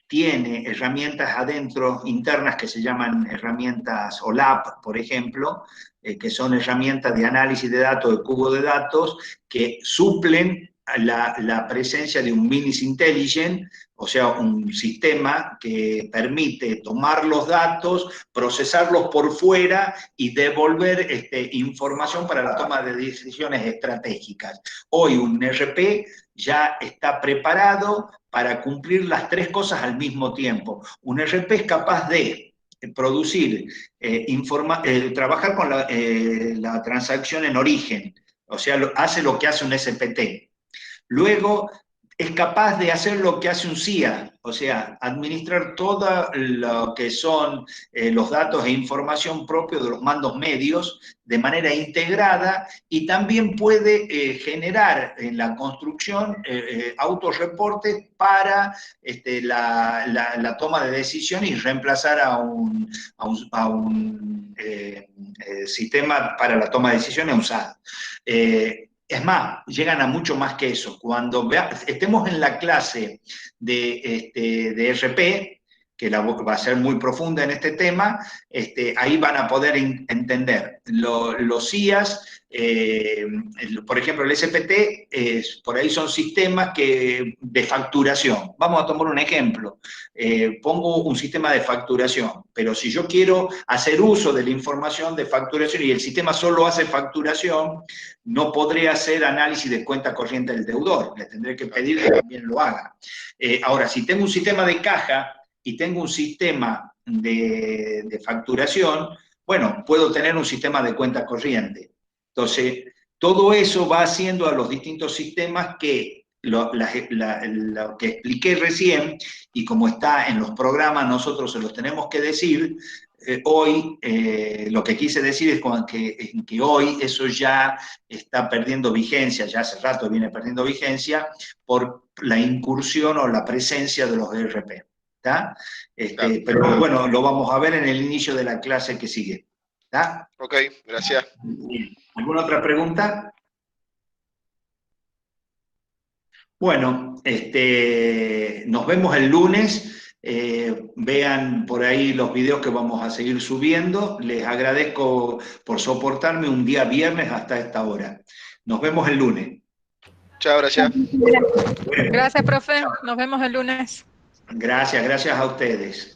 tiene herramientas adentro internas que se llaman herramientas OLAP, por ejemplo, que son herramientas de análisis de datos, de cubo de datos, que suplen la presencia de un business intelligence, o sea, un sistema que permite tomar los datos, procesarlos por fuera y devolver información para la toma de decisiones estratégicas. Hoy un RP ya está preparado para cumplir las tres cosas al mismo tiempo. Un RP es capaz de producir, trabajar con la transacción en origen, o sea, hace lo que hace un SPT. Luego, es capaz de hacer lo que hace un CIA, o sea, administrar todo lo que son los datos e información propios de los mandos medios de manera integrada, y también puede generar en la construcción autorreportes para la toma de decisiones y reemplazar a un sistema para la toma de decisiones usado. Es más, llegan a mucho más que eso. Cuando estemos en la clase de RP, que va a ser muy profunda en este tema, ahí van a poder entender. Los CIAs, por ejemplo, el SPT, por ahí son sistemas de facturación. Vamos a tomar un ejemplo. Pongo un sistema de facturación, pero si yo quiero hacer uso de la información de facturación y el sistema solo hace facturación, no podré hacer análisis de cuenta corriente del deudor. Le tendré que pedir que también lo haga. Ahora, si tengo un sistema de caja y tengo un sistema de facturación, bueno, puedo tener un sistema de cuenta corriente. Entonces, todo eso va haciendo a los distintos sistemas que lo que expliqué recién, y como está en los programas, nosotros se los tenemos que decir. Hoy, lo que quise decir es que hoy eso ya está perdiendo vigencia, ya hace rato viene perdiendo vigencia, por la incursión o la presencia de los ERP. ¿Está? Claro. Pero bueno, lo vamos a ver en el inicio de la clase que sigue. ¿Está? Ok, gracias. ¿Alguna otra pregunta? Bueno, nos vemos el lunes. Vean por ahí los videos que vamos a seguir subiendo. Les agradezco por soportarme un día viernes hasta esta hora. Nos vemos el lunes. Chao, gracias. Gracias, profe. Nos vemos el lunes. Gracias a ustedes.